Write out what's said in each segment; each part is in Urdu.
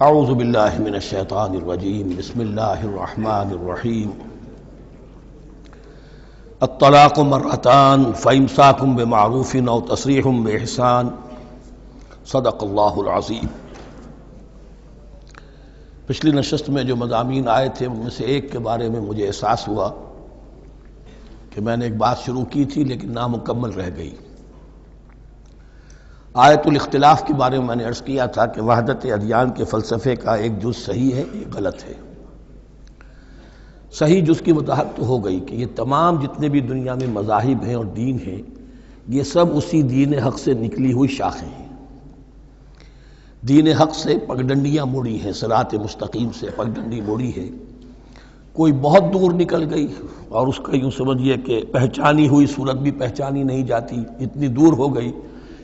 اعوذ باللہ من الشیطان الرجیم بسم اللہ الرحمن الرحیم الطلاق مرتان فامساک بمعروف او تسریح باحسان صدق اللہ العظیم۔ پچھلی نشست میں جو مضامین آئے تھے ان میں سے ایک کے بارے میں مجھے احساس ہوا کہ میں نے ایک بات شروع کی تھی لیکن نامکمل رہ گئی۔ آیت الاختلاف کے بارے میں نے عرض کیا تھا کہ وحدت ادیان کے فلسفے کا ایک جز صحیح ہے، ایک غلط ہے۔ صحیح جز کی وضاحت تو ہو گئی کہ یہ تمام جتنے بھی دنیا میں مذاہب ہیں اور دین ہیں یہ سب اسی دین حق سے نکلی ہوئی شاخیں ہیں۔ دین حق سے پگڈنڈیاں مڑی ہیں، صراط مستقیم سے پگڈنڈی مڑی ہے، کوئی بہت دور نکل گئی اور اس کا یوں سمجھیے کہ پہچانی ہوئی صورت بھی پہچانی نہیں جاتی، اتنی دور ہو گئی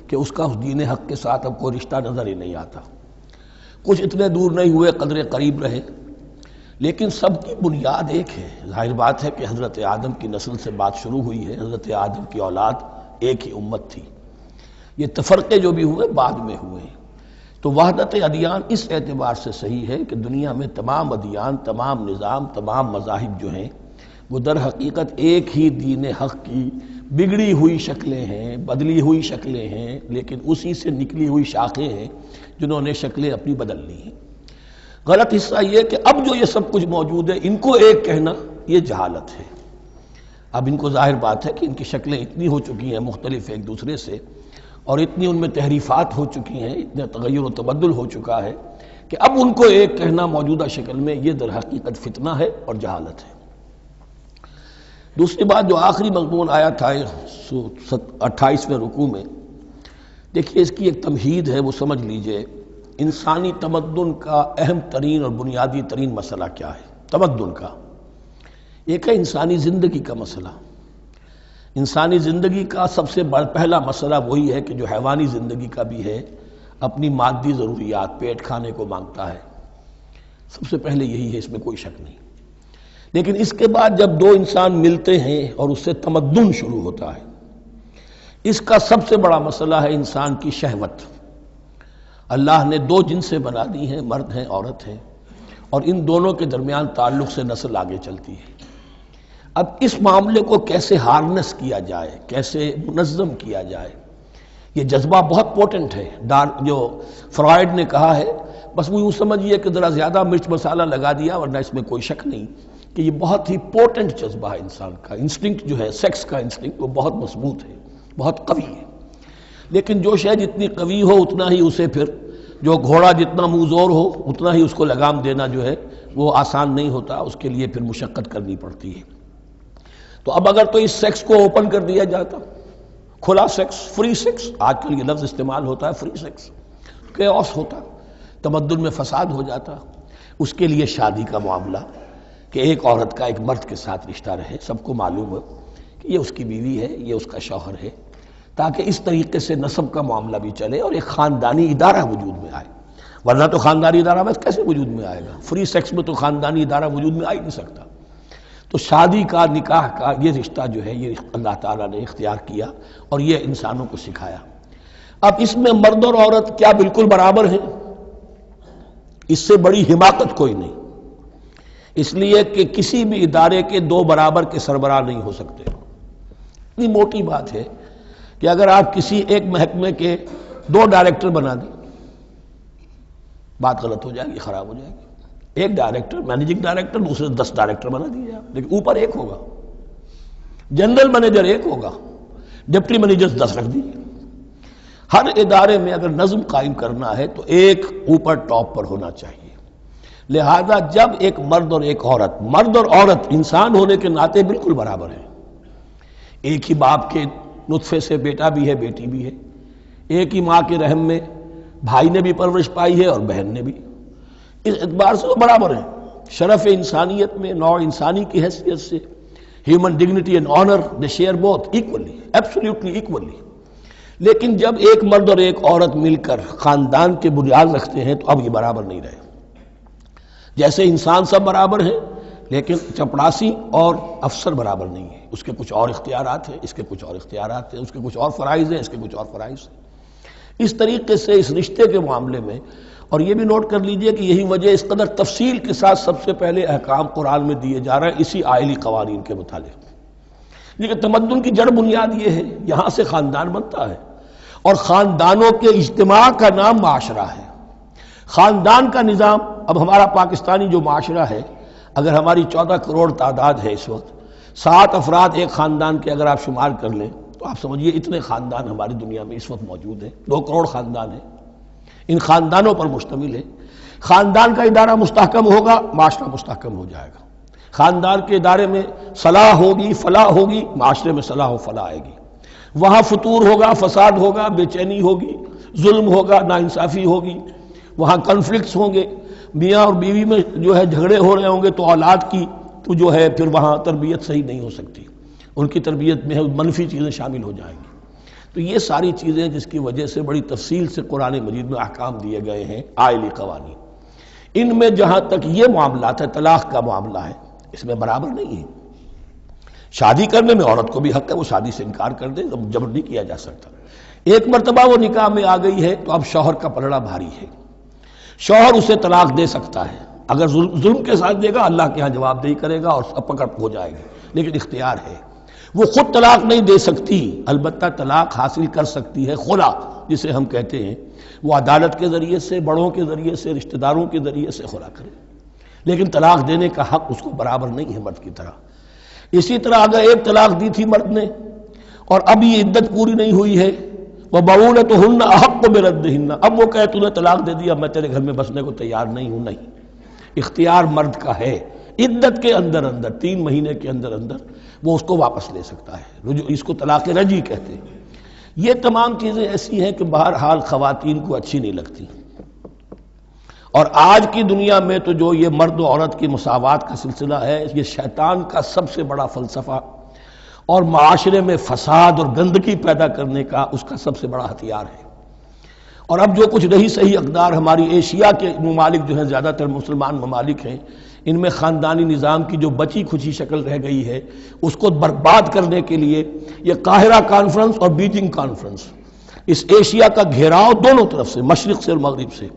کہ اس کا اس دین حق کے ساتھ اب کوئی رشتہ نظر ہی نہیں آتا۔ کچھ اتنے دور نہیں ہوئے، قدرے قریب رہے، لیکن سب کی بنیاد ایک ہے۔ ظاہر بات ہے کہ حضرت آدم کی نسل سے بات شروع ہوئی ہے، حضرت آدم کی اولاد ایک ہی امت تھی۔ یہ تفرقے جو بھی ہوئے بعد میں ہوئے ہیں۔ تو وحدت ادیان اس اعتبار سے صحیح ہے کہ دنیا میں تمام ادیان، تمام نظام، تمام مذاہب جو ہیں وہ در حقیقت ایک ہی دین حق کی بگڑی ہوئی شکلیں ہیں، بدلی ہوئی شکلیں ہیں، لیکن اسی سے نکلی ہوئی شاخیں ہیں جنہوں نے شکلیں اپنی بدل لی ہیں۔ غلط حصہ یہ کہ اب جو یہ سب کچھ موجود ہے ان کو ایک کہنا یہ جہالت ہے۔ اب ان کو ظاہر بات ہے کہ ان کی شکلیں اتنی ہو چکی ہیں مختلف ایک دوسرے سے، اور اتنی ان میں تحریفات ہو چکی ہیں، اتنا تغیر و تبدل ہو چکا ہے کہ اب ان کو ایک کہنا موجودہ شکل میں یہ در حقیقت فتنہ ہے اور جہالت ہے۔ دوسری بات جو آخری مضمون آیا تھا 28ویں رکوع میں، دیکھیے اس کی ایک تمہید ہے، وہ سمجھ لیجئے۔ انسانی تمدن کا اہم ترین اور بنیادی ترین مسئلہ کیا ہے تمدن کا؟ ایک ہے انسانی زندگی کا مسئلہ۔ انسانی زندگی کا سب سے پہلا مسئلہ وہی ہے کہ جو حیوانی زندگی کا بھی ہے، اپنی مادی ضروریات، پیٹ کھانے کو مانگتا ہے، سب سے پہلے یہی ہے، اس میں کوئی شک نہیں۔ لیکن اس کے بعد جب دو انسان ملتے ہیں اور اس سے تمدن شروع ہوتا ہے، اس کا سب سے بڑا مسئلہ ہے انسان کی شہوت۔ اللہ نے دو جنسیں بنا دی ہیں، مرد ہیں، عورت ہیں، اور ان دونوں کے درمیان تعلق سے نسل آگے چلتی ہے۔ اب اس معاملے کو کیسے ہارنس کیا جائے، کیسے منظم کیا جائے، یہ جذبہ بہت پوٹنٹ ہے۔ جو فرائڈ نے کہا ہے، بس وہ یوں سمجھیے کہ ذرا زیادہ مرچ مسالہ لگا دیا، ورنہ اس میں کوئی شک نہیں کہ یہ بہت ہی پوٹنٹ جذبہ ہے انسان کا۔ انسٹنکٹ جو ہے، سیکس کا انسٹنکٹ، وہ بہت مضبوط ہے، بہت قوی ہے۔ لیکن جو شے جتنی قوی ہو اتنا ہی اسے پھر، جو گھوڑا جتنا منہ زور ہو اتنا ہی اس کو لگام دینا جو ہے وہ آسان نہیں ہوتا، اس کے لیے پھر مشقت کرنی پڑتی ہے۔ تو اب اگر تو اس سیکس کو اوپن کر دیا جاتا، کھلا سیکس، فری سیکس، آج کل یہ لفظ استعمال ہوتا ہے، فری سیکس، کیوس ہوتا، تمدن میں فساد ہو جاتا۔ اس کے لیے شادی کا معاملہ کہ ایک عورت کا ایک مرد کے ساتھ رشتہ رہے، سب کو معلوم ہو کہ یہ اس کی بیوی ہے، یہ اس کا شوہر ہے، تاکہ اس طریقے سے نسب کا معاملہ بھی چلے اور ایک خاندانی ادارہ وجود میں آئے۔ ورنہ تو خاندانی ادارہ بس کیسے وجود میں آئے گا؟ فری سیکس میں تو خاندانی ادارہ وجود میں آ ہی نہیں سکتا۔ تو شادی کا، نکاح کا یہ رشتہ جو ہے یہ اللہ تعالیٰ نے اختیار کیا اور یہ انسانوں کو سکھایا۔ اب اس میں مرد اور عورت کیا بالکل برابر ہیں؟ اس سے بڑی حماقت کوئی نہیں، اس لیے کہ کسی بھی ادارے کے دو برابر کے سربراہ نہیں ہو سکتے۔ اتنی موٹی بات ہے کہ اگر آپ کسی ایک محکمے کے دو ڈائریکٹر بنا دیں، بات غلط ہو جائے گی، خراب ہو جائے گی۔ ایک ڈائریکٹر، مینیجنگ ڈائریکٹر، دوسرے 10 ڈائریکٹر بنا دیجیے آپ، لیکن اوپر ایک ہوگا، جنرل مینیجر ایک ہوگا، ڈپٹی مینیجر 10 رکھ دیجیے۔ ہر ادارے میں اگر نظم قائم کرنا ہے تو ایک اوپر ٹاپ پر ہونا چاہیے۔ لہذا جب ایک مرد اور ایک عورت، مرد اور عورت انسان ہونے کے ناطے بالکل برابر ہیں، ایک ہی باپ کے نطفے سے بیٹا بھی ہے، بیٹی بھی ہے، ایک ہی ماں کے رحم میں بھائی نے بھی پرورش پائی ہے اور بہن نے بھی، اس اعتبار سے وہ برابر ہیں۔ شرف انسانیت میں، نوع انسانی کی حیثیت سے، human dignity and honour, they share both equally, absolutely equally. لیکن جب ایک مرد اور ایک عورت مل کر خاندان کے بنیاد رکھتے ہیں تو اب یہ برابر نہیں رہے۔ جیسے انسان سب برابر ہیں، لیکن چپڑاسی اور افسر برابر نہیں ہے، اس کے کچھ اور اختیارات ہیں، اس کے کچھ اور اختیارات ہیں، اس کے کچھ اور فرائض ہیں، اس کے کچھ اور فرائض ہیں۔ اس طریقے سے اس رشتے کے معاملے میں اور یہ بھی نوٹ کر لیجئے کہ یہی وجہ اس قدر تفصیل کے ساتھ سب سے پہلے احکام قرآن میں دیے جا رہے ہیں اسی آئلی قوانین کے متعلق. لیکن تمدن کی جڑ بنیاد یہ ہے، یہاں سے خاندان بنتا ہے، اور خاندانوں کے اجتماع کا نام معاشرہ ہے. خاندان کا نظام، اب ہمارا پاکستانی جو معاشرہ ہے، اگر ہماری 14 کروڑ تعداد ہے اس وقت، 7 افراد ایک خاندان کے اگر آپ شمار کر لیں تو آپ سمجھیے اتنے خاندان ہماری دنیا میں اس وقت موجود ہیں. 2 کروڑ خاندان ہیں، ان خاندانوں پر مشتمل ہے. خاندان کا ادارہ مستحکم ہوگا، معاشرہ مستحکم ہو جائے گا. خاندان کے ادارے میں صلاح ہوگی، فلاح ہوگی، معاشرے میں صلاح و فلاح آئے گی. وہاں فتور ہوگا، فساد ہوگا، بے چینی ہوگی، ظلم ہوگا، ناانصافی ہوگی، وہاں کنفلکٹس ہوں گے، میاں اور بیوی میں جو ہے جھگڑے ہو رہے ہوں گے، تو اولاد کی تو جو ہے پھر وہاں تربیت صحیح نہیں ہو سکتی، ان کی تربیت میں منفی چیزیں شامل ہو جائیں گی. تو یہ ساری چیزیں جس کی وجہ سے بڑی تفصیل سے قرآن مجید میں احکام دیے گئے ہیں آئلی قوانین. ان میں جہاں تک یہ معاملات ہے، طلاق کا معاملہ ہے، اس میں برابر نہیں ہے. شادی کرنے میں عورت کو بھی حق ہے، وہ شادی سے انکار کر دے، جبر نہیں کیا جا سکتا. ایک مرتبہ وہ نکاح میں آ گئی ہے تو اب شوہر کا پلڑا بھاری ہے. شوہر اسے طلاق دے سکتا ہے، اگر ظلم کے ساتھ دے گا اللہ کے ہاں جواب دہی کرے گا اور سب پکڑ ہو جائے گی، لیکن اختیار ہے. وہ خود طلاق نہیں دے سکتی، البتہ طلاق حاصل کر سکتی ہے خلا جسے ہم کہتے ہیں. وہ عدالت کے ذریعے سے، بڑوں کے ذریعے سے، رشتہ داروں کے ذریعے سے خلا کرے، لیکن طلاق دینے کا حق اس کو برابر نہیں ہے مرد کی طرح. اسی طرح اگر ایک طلاق دی تھی مرد نے اور اب یہ عدت پوری نہیں ہوئی ہے، وَبَعُولَتُهُنَّ أَحَقُّ بِرَدِّهِنَّ، اب وہ کہے تو نے طلاق دے دیا، میں تیرے گھر میں بسنے کو تیار نہیں ہوں، نہیں، اختیار مرد کا ہے. عدت کے اندر 3 مہینے کے اندر وہ اس کو واپس لے سکتا ہے. اس کو طلاق رجعی کہتے ہیں. یہ تمام چیزیں ایسی ہیں کہ بہرحال خواتین کو اچھی نہیں لگتی. اور آج کی دنیا میں تو جو یہ مرد و عورت کی مساوات کا سلسلہ ہے، یہ شیطان کا سب سے بڑا فلسفہ اور معاشرے میں فساد اور گندگی پیدا کرنے کا اس کا سب سے بڑا ہتھیار ہے. اور اب جو کچھ رہی صحیح اقدار ہماری ایشیا کے ممالک جو ہیں، زیادہ تر مسلمان ممالک ہیں، ان میں خاندانی نظام کی جو بچی کھچی شکل رہ گئی ہے اس کو برباد کرنے کے لیے یہ قاہرہ کانفرنس اور بیجنگ کانفرنس، اس ایشیا کا گھیراؤ دونوں طرف سے، مشرق سے اور مغرب سے،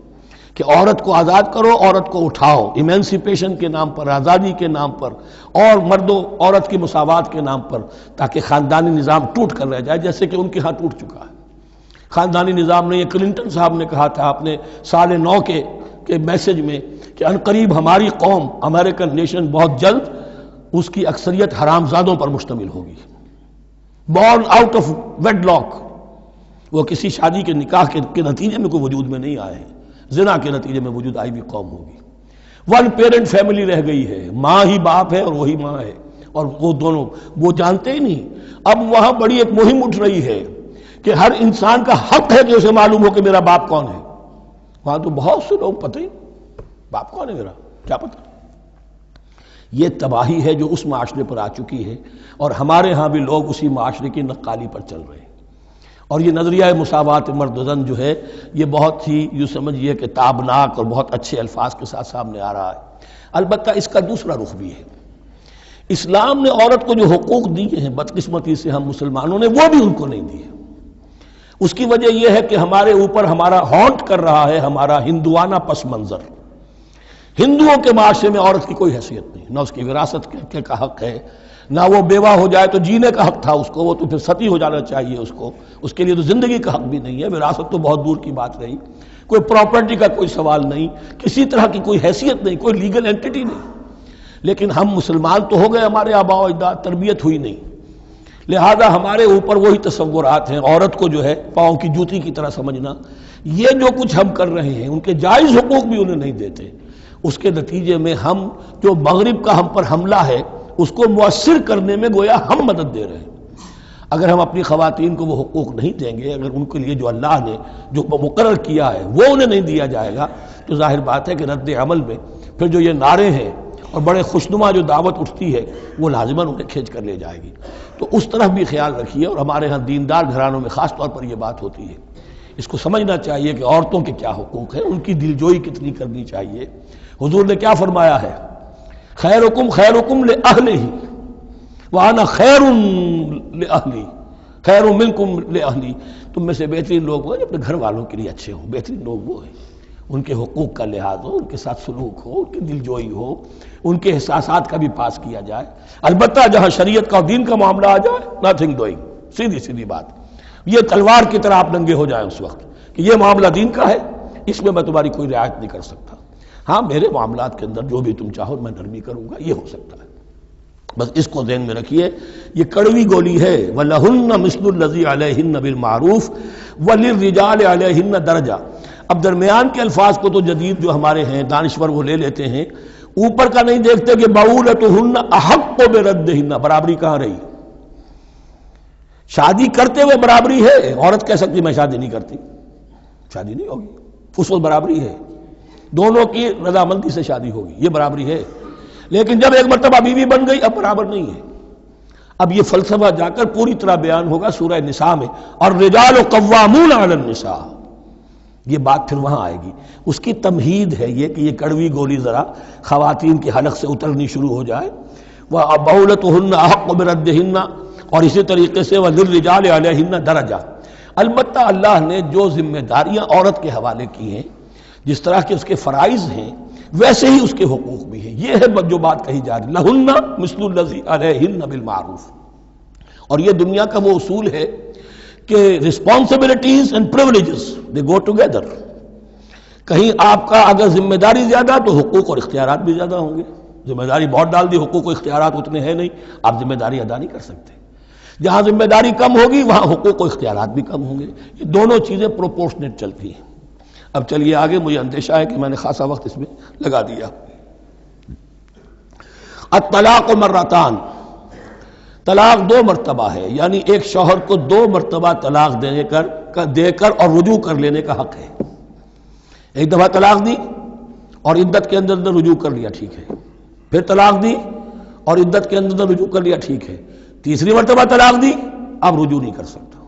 کہ عورت کو آزاد کرو، عورت کو اٹھاؤ، ایمینسیپیشن کے نام پر، آزادی کے نام پر، اور مرد و عورت کی مساوات کے نام پر، تاکہ خاندانی نظام ٹوٹ کر رہ جائے جیسے کہ ان کے ہاں ٹوٹ چکا ہے. خاندانی نظام نے، یہ کلنٹن صاحب نے کہا تھا اپنے سال 9 کے میسج میں کہ عنقریب ہماری قوم، امریکن نیشن، بہت جلد اس کی اکثریت حرامزادوں پر مشتمل ہوگی. Born out of wedlock, وہ کسی شادی کے نکاح کے نتیجے میں کوئی وجود میں نہیں آئے ہیں، زنا کے نتیجے میں وجود آئی بھی قوم ہوگی. 1 پیرنٹ فیملی رہ گئی ہے، ماں ہی باپ ہے اور وہی ماں ہے، اور وہ دونوں وہ جانتے ہی نہیں. اب وہاں بڑی ایک مہم اٹھ رہی ہے کہ ہر انسان کا حق ہے کہ اسے معلوم ہو کہ میرا باپ کون ہے. وہاں تو بہت سے لوگ پتہ ہی باپ کون ہے میرا، کیا پتہ. یہ تباہی ہے جو اس معاشرے پر آ چکی ہے، اور ہمارے ہاں بھی لوگ اسی معاشرے کی نقالی پر چل رہے ہیں. اور یہ نظریہ مساوات مرد و زن جو ہے، یہ بہت ہی یوں سمجھیے کہ تابناک اور بہت اچھے الفاظ کے ساتھ سامنے آ رہا ہے. البتہ اس کا دوسرا رخ بھی ہے. اسلام نے عورت کو جو حقوق دیے ہیں، بدقسمتی سے ہم مسلمانوں نے وہ بھی ان کو نہیں دیے. اس کی وجہ یہ ہے کہ ہمارے اوپر ہمارا ہانٹ کر رہا ہے ہمارا ہندوانہ پس منظر. ہندوؤں کے معاشرے میں عورت کی کوئی حیثیت نہیں، نہ اس کی وراثت کا حق ہے، نہ وہ بیوہ ہو جائے تو جینے کا حق تھا اس کو، وہ تو پھر ستی ہو جانا چاہیے اس کو، اس کے لیے تو زندگی کا حق بھی نہیں ہے، وراثت تو بہت دور کی بات رہی، کوئی پراپرٹی کا کوئی سوال نہیں، کسی طرح کی کوئی حیثیت نہیں، کوئی لیگل اینٹیٹی نہیں. لیکن ہم مسلمان تو ہو گئے، ہمارے آباء و اجداد، تربیت ہوئی نہیں، لہذا ہمارے اوپر وہی تصورات ہیں. عورت کو جو ہے پاؤں کی جوتی کی طرح سمجھنا، یہ جو کچھ ہم کر رہے ہیں ان کے جائز حقوق بھی انہیں نہیں دیتے. اس کے نتیجے میں ہم جو مغرب کا ہم پر حملہ ہے اس کو مؤثر کرنے میں گویا ہم مدد دے رہے ہیں. اگر ہم اپنی خواتین کو وہ حقوق نہیں دیں گے، اگر ان کے لیے جو اللہ نے جو مقرر کیا ہے وہ انہیں نہیں دیا جائے گا، تو ظاہر بات ہے کہ رد عمل میں پھر جو یہ نعرے ہیں اور بڑے خوشنما جو دعوت اٹھتی ہے وہ لازماً انہیں کھینچ کر لے جائے گی. تو اس طرف بھی خیال رکھیے. اور ہمارے ہاں دیندار گھرانوں میں خاص طور پر یہ بات ہوتی ہے، اس کو سمجھنا چاہیے کہ عورتوں کے کیا حقوق ہیں، ان کی دلجوئی کتنی کرنی چاہیے. حضور نے کیا فرمایا ہے؟ خیرکم خیرکم لأہلہ وانا خیر لأہلی، خیر منکم لأہلی. تم میں سے بہترین لوگ وہ جو اپنے گھر والوں کے لیے اچھے ہوں، بہترین لوگ وہ ہیں. ان کے حقوق کا لحاظ ہو، ان کے ساتھ سلوک ہو، ان کی دلجوئی ہو، ان کے احساسات کا بھی پاس کیا جائے۔ البتہ جہاں شریعت کا اور دین کا معاملہ آ جائے، نتھنگ ڈوئنگ، سیدھی سیدھی بات، یہ تلوار کی طرح آپ ننگے ہو جائیں اس وقت کہ یہ معاملہ دین کا ہے، اس میں میں تمہاری کوئی رعایت نہیں کر سکتا۔ ہاں میرے معاملات کے اندر جو بھی تم چاہو میں نرمی کروں گا، یہ ہو سکتا ہے۔ بس اس کو ذہن میں رکھیے، یہ کڑوی گولی ہے۔ وَلَهُنَّ مِثْلُ الَّذِي عَلَيْهِنَّ بِالْمَعْرُوفِ وَلِلرِّجَالِ عَلَيْهِنَّ دَرَجَةٌ۔ اب درمیان کے الفاظ کو تو جدید جو ہمارے ہیں دانشور وہ لے لیتے ہیں، اوپر کا نہیں دیکھتے کہ بَعُولَتُهُنَّ أَحَقُّ بِرَدِّهِنَّ، برابری کہاں رہی؟ شادی کرتے ہوئے برابری ہے، عورت کہہ سکتی میں شادی نہیں کرتی، شادی نہیں ہوگی، اس وقت برابری ہے، دونوں کی رضامندی سے شادی ہوگی، یہ برابری ہے۔ لیکن جب ایک مرتبہ بیوی بن گئی اب برابر نہیں ہے۔ اب یہ فلسفہ جا کر پوری طرح بیان ہوگا سورہ نساء میں، اور رجال قوامون علی النساء، یہ بات پھر وہاں آئے گی۔ اس کی تمہید ہے یہ کہ یہ کڑوی گولی ذرا خواتین کے حلق سے اترنی شروع ہو جائے۔ وَبَعُولَتُهُنَّ أَحَقُّ بِرَدِّهِنَّ، اور اسی طریقے سے وَلِلرِّجَالِ عَلَيْهِنَّ دَرَجَةٌ۔ البتہ اللہ نے جو ذمہ داریاں عورت کے حوالے کی ہیں، جس طرح کے اس کے فرائض ہیں ویسے ہی اس کے حقوق بھی ہیں، یہ ہے جو بات کہی جا رہی، لَهُنَّ مِثْلُ الَّذِي عَلَيْهِنَّ بِالْمَعْرُوفِ۔ اور یہ دنیا کا وہ اصول ہے کہ responsibilities and privileges they go together۔ کہیں آپ کا اگر ذمہ داری زیادہ تو حقوق اور اختیارات بھی زیادہ ہوں گے، ذمہ داری بہت ڈال دی، حقوق و اختیارات اتنے ہیں نہیں، آپ ذمہ داری ادا نہیں کر سکتے۔ جہاں ذمہ داری کم ہوگی وہاں حقوق و اختیارات بھی کم ہوں گے، یہ دونوں چیزیں پروپورشنیٹ چلتی ہیں۔ اب چلیے آگے، مجھے اندیشہ ہے کہ میں نے خاصا وقت اس میں لگا دیا۔ الطلاق مرتان، طلاق دو مرتبہ ہے، یعنی ایک شوہر کو دو مرتبہ طلاق دے کر اور رجوع کر لینے کا حق ہے۔ ایک دفعہ طلاق دی اور عدت کے اندر رجوع کر لیا، ٹھیک ہے، پھر طلاق دی اور عدت کے اندر رجوع کر لیا، ٹھیک ہے، تیسری مرتبہ طلاق دی اب رجوع نہیں کر سکتا۔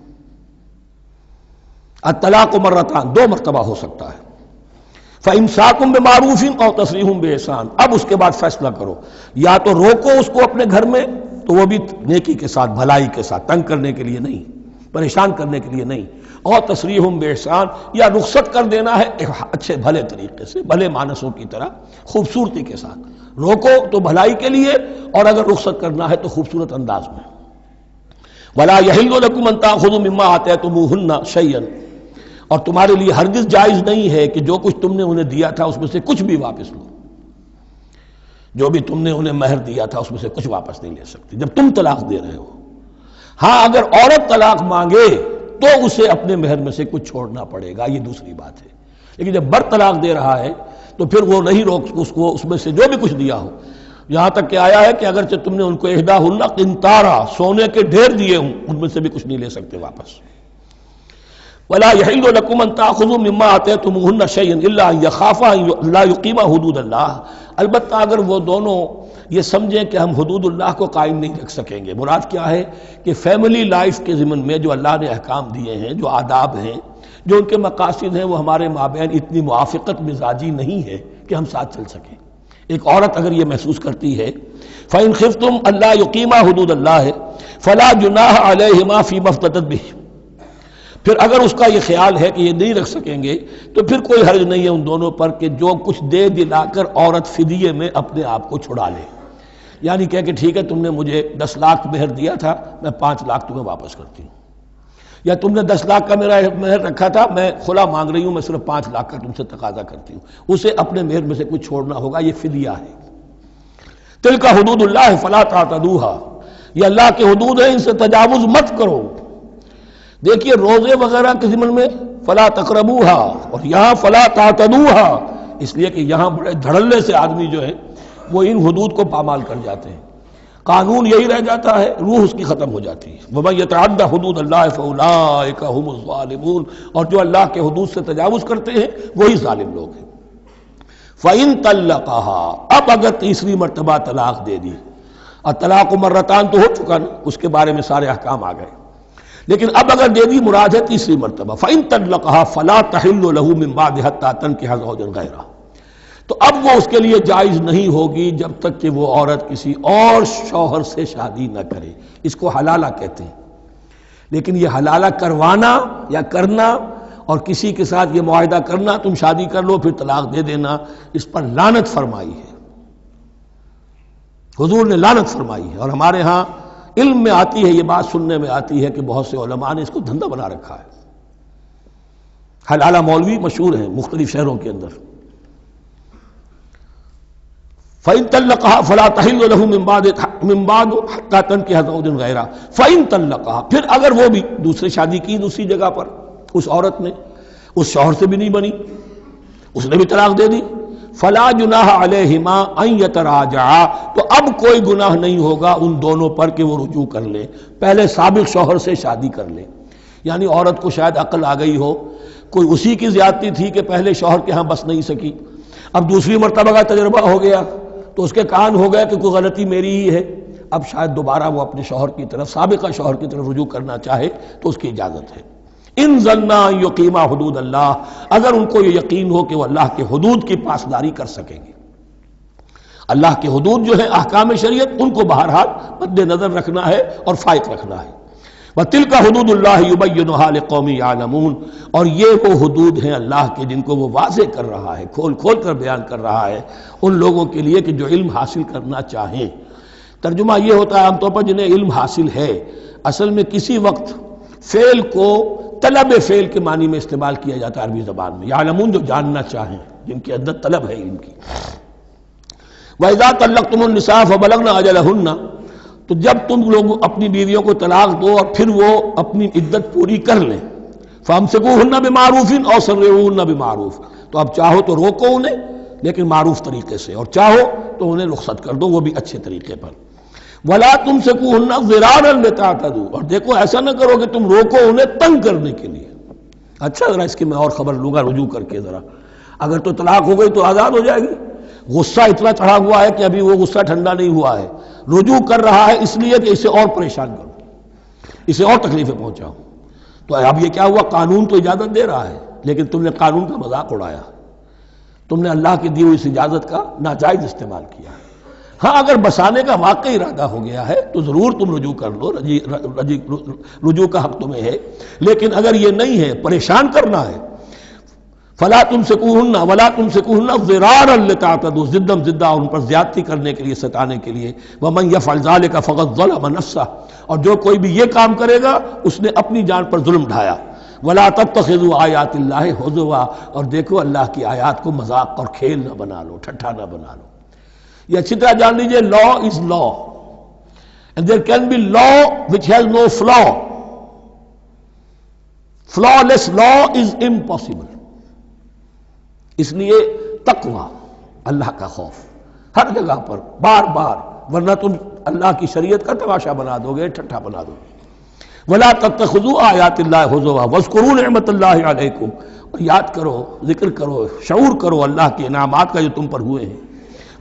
الطلاق مرتان، دو مرتبہ ہو سکتا ہے۔ فَإِمْسَاكٌ بِمَعْرُوفٍ أَوْ تَسْرِيحٌ بِإِحْسَانٍ، اب اس کے بعد فیصلہ کرو، یا تو روکو اس کو اپنے گھر میں تو وہ بھی نیکی کے ساتھ، بھلائی کے ساتھ، تنگ کرنے کے لیے نہیں، پریشان کرنے کے لیے نہیں، اور تسریح بِإِحْسَان، یا رخصت کر دینا ہے ایک اچھے بھلے طریقے سے، بھلے مانسوں کی طرح خوبصورتی کے ساتھ، روکو تو بھلائی کے لیے، اور اگر رخصت کرنا ہے تو خوبصورت انداز میں۔ وَلَا يَحِلُّ لَكُمْ أَن تَأْخُذُوا مِمَّا آتَيْتُمُوهُنَّ شَيْئًا، اور تمہارے لیے ہرگز جائز نہیں ہے کہ جو کچھ تم نے انہیں دیا تھا اس میں سے کچھ بھی واپس لو، جو بھی تم نے انہیں مہر دیا تھا اس میں سے کچھ واپس نہیں لے سکتی جب تم طلاق دے رہے ہو۔ ہاں اگر عورت طلاق مانگے تو اسے اپنے مہر میں سے کچھ چھوڑنا پڑے گا، یہ دوسری بات ہے، لیکن جب بر طلاق دے رہا ہے تو پھر وہ نہیں روک اس کو اس میں سے جو بھی کچھ دیا ہو، یہاں تک کہ آیا ہے کہ اگرچہ تم نے ان کو احداہن قنطارا، سونے کے ڈھیر دیے ہوں، ان میں سے بھی کچھ نہیں لے سکتے واپس۔ وَلَا يَحِلُّ لَكُمْ أَن تَأْخُذُوا مِمَّا آتَيْتُمُوهُنَّ شَيْئًا إِلَّا أَن يَخَافَا أَن لَا يُقِيمَا حُدُودَ اللَّهِ، البتہ اگر وہ دونوں یہ سمجھیں کہ ہم حدود اللہ کو قائم نہیں رکھ سکیں گے، مراد کیا ہے کہ فیملی لائف کے ضمن میں جو اللہ نے احکام دیے ہیں، جو آداب ہیں، جو ان کے مقاصد ہیں، وہ ہمارے مابین اتنی موافقت مزاجی نہیں ہے کہ ہم ساتھ چل سکیں۔ ایک عورت اگر یہ محسوس کرتی ہے فَإِنْ خِفْتُمْ أَلَّا يُقِيمَا حُدُودَ اللَّهِ فَلَا جُنَاحَ عَلَيْهِمَا فِي مَا افْتَدَتْ بِهِ، پھر اگر اس کا یہ خیال ہے کہ یہ نہیں رکھ سکیں گے تو پھر کوئی حرج نہیں ہے ان دونوں پر کہ جو کچھ دے دلا کر عورت فدیے میں اپنے آپ کو چھڑا لے، یعنی کہہ کہ ٹھیک ہے تم نے مجھے 10 لاکھ مہر دیا تھا، میں 5 لاکھ تمہیں واپس کرتی ہوں، یا تم نے 10 لاکھ کا میرا مہر رکھا تھا، میں خلا مانگ رہی ہوں، میں صرف 5 لاکھ کا تم سے تقاضا کرتی ہوں، اسے اپنے مہر میں سے کچھ چھوڑنا ہوگا، یہ فدیہ ہے۔ تلک حدود اللہ فلا تعتدوها، یہ اللہ کے حدود ہیں، ان سے تجاوز مت کرو۔ دیکھیے روزے وغیرہ کے ضمن میں فلا تقربوها، اور یہاں فلا تعتدوها، اس لیے کہ یہاں بڑے دھڑلے سے آدمی جو ہے وہ ان حدود کو پامال کر جاتے ہیں، قانون یہی رہ جاتا ہے، روح اس کی ختم ہو جاتی ہے۔ وَمَن يَتَعَدَّ حُدُودَ اللَّهِ فَأُولَٰئِكَ هُمُ الظَّالِمُونَ، اور جو اللہ کے حدود سے تجاوز کرتے ہیں وہی ظالم لوگ ہیں۔ فَإِن طَلَّقَهَا، اب اگر تیسری مرتبہ طلاق دے دی، الطلاق مرتان تو ہو چکا نا، اس کے بارے میں سارے احکام آ گئے، لیکن اب اگر دے دی مراد ہے تیسری مرتبہ، فَإِن طَلَّقَهَا فَلَا تَحِلُّ لَهُ مِن بَعْدِ حَتَّىٰ تَنكِحَ زَوْجًا غَيْرَهُ، تو اب وہ اس کے لیے جائز نہیں ہوگی جب تک کہ وہ عورت کسی اور شوہر سے شادی نہ کرے، اس کو حلالہ کہتے ہیں۔ لیکن یہ حلالہ کروانا یا کرنا اور کسی کے ساتھ یہ معاہدہ کرنا تم شادی کر لو پھر طلاق دے دینا، اس پر لعنت فرمائی ہے، حضور نے لعنت فرمائی ہے۔ اور ہمارے ہاں علم میں آتی ہے، یہ بات سننے میں آتی ہے کہ بہت سے علماء نے اس کو دھندا بنا رکھا ہے۔ حلالہ مولوی مشہور ہیں مختلف شہروں کے اندر، فَإِن طَلَّقَهَا فَلَا تَحِلُّ لَهُ مِن بَعْدُ حَتَّى تَنكِحَ زَوْجًا غَيْرَهُ فَإِن طَلَّقَهَا، پھر اگر وہ بھی دوسرے شادی کی دوسری جگہ پر، اس عورت نے اس شوہر سے بھی نہیں بنی، اس نے بھی طلاق دے دی، فَلَا جُنَاحَ عَلَيْهِمَا أَن يَتَرَاجَعَا، تو اب کوئی گناہ نہیں ہوگا ان دونوں پر کہ وہ رجوع کر لیں، پہلے سابق شوہر سے شادی کر لیں۔ یعنی عورت کو شاید عقل آ گئی ہو، کوئی اسی کی زیادتی تھی کہ پہلے شوہر کے ہاں بس نہیں سکی، اب دوسری مرتبہ کا تجربہ ہو گیا تو اس کے کان ہو گیا کہ کوئی غلطی میری ہی ہے، اب شاید دوبارہ وہ اپنے شوہر کی طرف، سابقہ شوہر کی طرف رجوع کرنا چاہے تو اس کی اجازت ہے۔ ان ظنا یقیما حدود اللہ، اگر ان کو یہ یقین ہو کہ وہ اللہ کے حدود کی پاسداری کر سکیں گے۔ اللہ کے حدود جو ہیں احکام شریعت، ان کو بہرحال مد نظر رکھنا ہے اور فائق رکھنا ہے۔ وَتِلْكَ حُدُودُ اللَّهِ يُبَيِّنُهَا لِقَوْمٍ يَعْلَمُونَ، اور یہ وہ حدود ہیں اللہ کے جن کو وہ واضح کر رہا ہے، کھول کھول کر بیان کر رہا ہے ان لوگوں کے لیے کہ جو علم حاصل کرنا چاہیں۔ ترجمہ یہ ہوتا ہے عام طور پر جنہیں علم حاصل ہے، اصل میں کسی وقت فعل کو طلب فعل کے معنی میں استعمال کیا جاتا ہے عربی زبان میں، یعلمون جو جاننا چاہیں، جن کے اندر طلب ہے علم کی۔ وَإِذَا طَلَّقْتُمُ النِّسَاءَ فَبَلَغْنَ أَجَلَهُنَّ، تو جب تم لوگ اپنی بیویوں کو طلاق دو اور پھر وہ اپنی عدت پوری کر لیں، فَأَمْسِكُوهُنَّ بِمَعْرُوفٍ أَوْ سَرِّحُوهُنَّ بِمَعْرُوفٍ، تو اب چاہو تو روکو انہیں لیکن معروف طریقے سے، اور چاہو تو انہیں رخصت کر دو وہ بھی اچھے طریقے پر۔ وَلَا تُمْسِكُوهُنَّ ضِرَارًا لِتَعْتَدُوا، اور دیکھو ایسا نہ کرو کہ تم روکو انہیں تنگ کرنے کے لیے۔ اچھا ذرا اس کی میں اور خبر لوں گا رجوع کر کے، ذرا اگر تو طلاق ہو گئی تو آزاد ہو جائے گی، غصہ اتنا چڑھا ہوا ہے کہ ابھی وہ غصہ ٹھنڈا نہیں ہوا ہے، رجوع کر رہا ہے اس لیے کہ اسے اور پریشان کرو، اسے اور تکلیفیں پہنچاؤ۔ تو اب یہ کیا ہوا، قانون تو اجازت دے رہا ہے لیکن تم نے قانون کا مذاق اڑایا، تم نے اللہ کی دی ہوئی اس اجازت کا ناجائز استعمال کیا۔ ہاں اگر بسانے کا واقعی ارادہ ہو گیا ہے تو ضرور تم رجوع کر لو، رجوع کا حق تمہیں ہے، لیکن اگر یہ نہیں ہے، پریشان کرنا ہے، فلا تمسکوہن ولا تمسکوہن ضرارا لتعتدوا، ضدم ضدہ ان پر زیادتی کرنے کے لیے، ستانے کے لیے۔ ومن یفعل ذلک فقد ظلم نفسہ، اور جو کوئی بھی یہ کام کرے گا اس نے اپنی جان پر ظلم ڈھایا۔ ولا تتخذوا آیات اللہ ہزوا، اور دیکھو اللہ کی آیات کو مذاق اور کھیل نہ بنا لو، ٹھٹھا نہ بنا لو۔ یہ اچھی طرح جان لیجئے، لا از لا and there can be law which has no flaw. Flawless law is impossible. اس لیے تقوی، اللہ کا خوف ہر جگہ پر بار بار، ورنہ تم اللہ کی شریعت کا تماشا بنا دو گے، ٹھٹھا بنا دو گے۔ ولا تتخذوا آیات اللہ ہزوا واذکروا نعمت اللہ علیکم، اور یاد کرو، ذکر کرو، شعور کرو اللہ کے انعامات کا جو تم پر ہوئے ہیں۔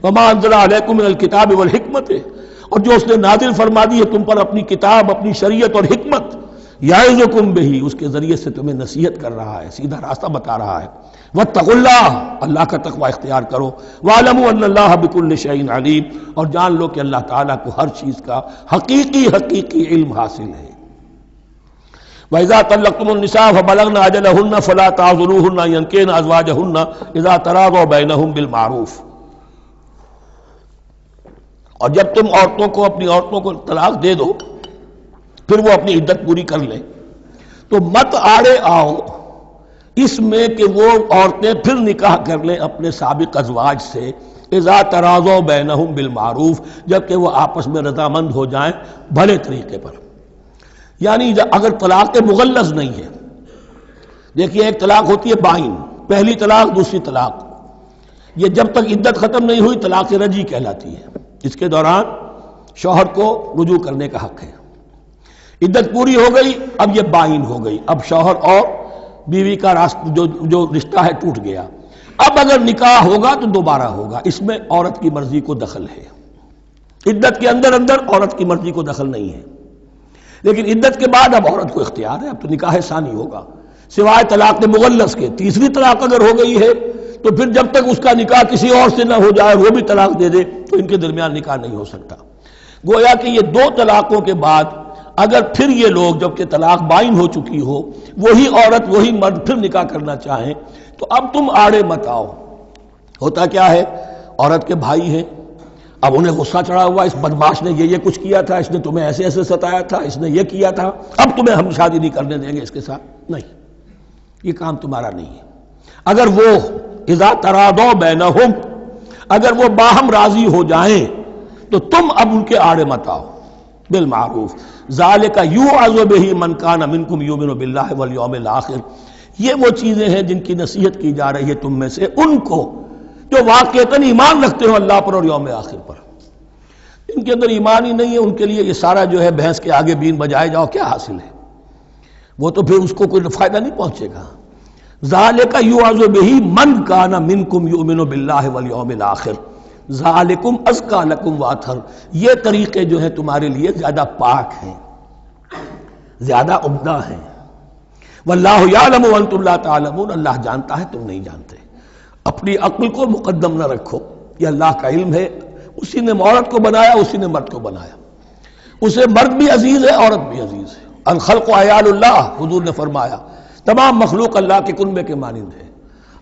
وما انزل علیکم من الکتاب والحکمت، اور جو اس نے نازل فرما دی ہے تم پر اپنی کتاب، اپنی شریعت اور حکمت، یعظکم بہ، اس کے ذریعے سے تمہیں نصیحت کر رہا ہے، سیدھا راستہ بتا رہا ہے۔ واتقوا اللہ، اللہ کا تقوی اختیار کرو۔ واعلموا ان اللہ بکل شیء علیم، اور جان لو کہ اللہ تعالیٰ کو ہر چیز کا حقیقی علم حاصل ہے۔ وَإِذَا طَلَّقْتُمُ النِّسَاءَ فَبَلَغْنَ أَجَلَهُنَّ فَلَا تَعْضُلُوهُنَّ أَن يَنكِحْنَ أَزْوَاجَهُنَّ إِذَا تَرَاضَوْا بَيْنَهُم بِالْمَعْرُوفِ، اور جب تم عورتوں کو، اپنی عورتوں کو طلاق دے دو پھر وہ اپنی عدت پوری کر لیں، تو مت آڑے آؤ اس میں کہ وہ عورتیں پھر نکاح کر لیں اپنے سابق ازواج سے، اذا تراضوا بینہم بالمعروف، جبکہ وہ آپس میں رضامند ہو جائیں بھلے طریقے پر۔ یعنی اگر طلاق مغلظ نہیں ہے، دیکھیے ایک طلاق ہوتی ہے بائن، پہلی طلاق دوسری طلاق، یہ جب تک عدت ختم نہیں ہوئی طلاق رجعی کہلاتی ہے، اس کے دوران شوہر کو رجوع کرنے کا حق ہے۔ عدت پوری ہو گئی، اب یہ بائن ہو گئی، اب شوہر اور بیوی کا جو رشتہ ہے ٹوٹ گیا۔ اب اگر نکاح ہوگا تو دوبارہ ہوگا، اس میں عورت کی مرضی کو دخل ہے، عدت کے اندر عورت کی مرضی کو دخل نہیں ہے، لیکن عدت کے بعد اب عورت کو اختیار ہے، اب تو نکاح ثانی ہوگا، سوائے طلاق مغلظ کے۔ تیسری طلاق اگر ہو گئی ہے تو پھر جب تک اس کا نکاح کسی اور سے نہ ہو جائے، وہ بھی طلاق دے دے، تو ان کے درمیان نکاح نہیں ہو سکتا۔ گویا کہ یہ دو طلاقوں کے بعد اگر پھر یہ لوگ جب کہ طلاق بائن ہو چکی ہو وہی عورت وہی مرد پھر نکاح کرنا چاہیں تو اب تم آڑے مت آؤ۔ ہوتا کیا ہے، عورت کے بھائی ہیں، اب انہیں غصہ چڑھا ہوا، اس بدماش نے یہ کچھ کیا تھا، اس نے تمہیں ایسے ایسے ستایا تھا، اس نے یہ کیا تھا، اب تمہیں ہم شادی نہیں کرنے دیں گے اس کے ساتھ۔ نہیں، یہ کام تمہارا نہیں ہے۔ اگر وہ اذا تراضوا بینہم، اگر وہ باہم راضی ہو جائیں تو تم اب ان کے آڑے مت آؤ۔ بالمعروف ذالک یوعظ بہ من کان منکم یؤمن باللہ والیوم الآخر، یہ وہ چیزیں ہیں جن کی نصیحت کی جا رہی ہے تم میں سے ان کو جو واقعتاً ایمان رکھتے ہو اللہ پر اور یوم آخر پر۔ ان کے اندر ایمان ہی نہیں ہے، ان کے لیے یہ سارا جو ہے بھینس کے آگے بین بجائے جاؤ کیا حاصل ہے، وہ تو پھر اس کو کوئی فائدہ نہیں پہنچے گا۔ ذالک یوعظ بہ من کان منکم یؤمن باللہ والیوم الآخر ذالکم ازکی لکم واطہر، یہ طریقے جو ہیں تمہارے لیے زیادہ پاک ہیں، زیادہ عمدہ ہیں۔ واللہ یعلم وانتم لا تعلمون، اللہ جانتا ہے تم نہیں جانتے۔ اپنی عقل کو مقدم نہ رکھو، یہ اللہ کا علم ہے، اسی نے عورت کو بنایا، اسی نے مرد کو بنایا، اسے مرد بھی عزیز ہے عورت بھی عزیز ہے۔ الخلق عیال اللہ، حضور نے فرمایا تمام مخلوق اللہ کے کنبے کے مانند ہے۔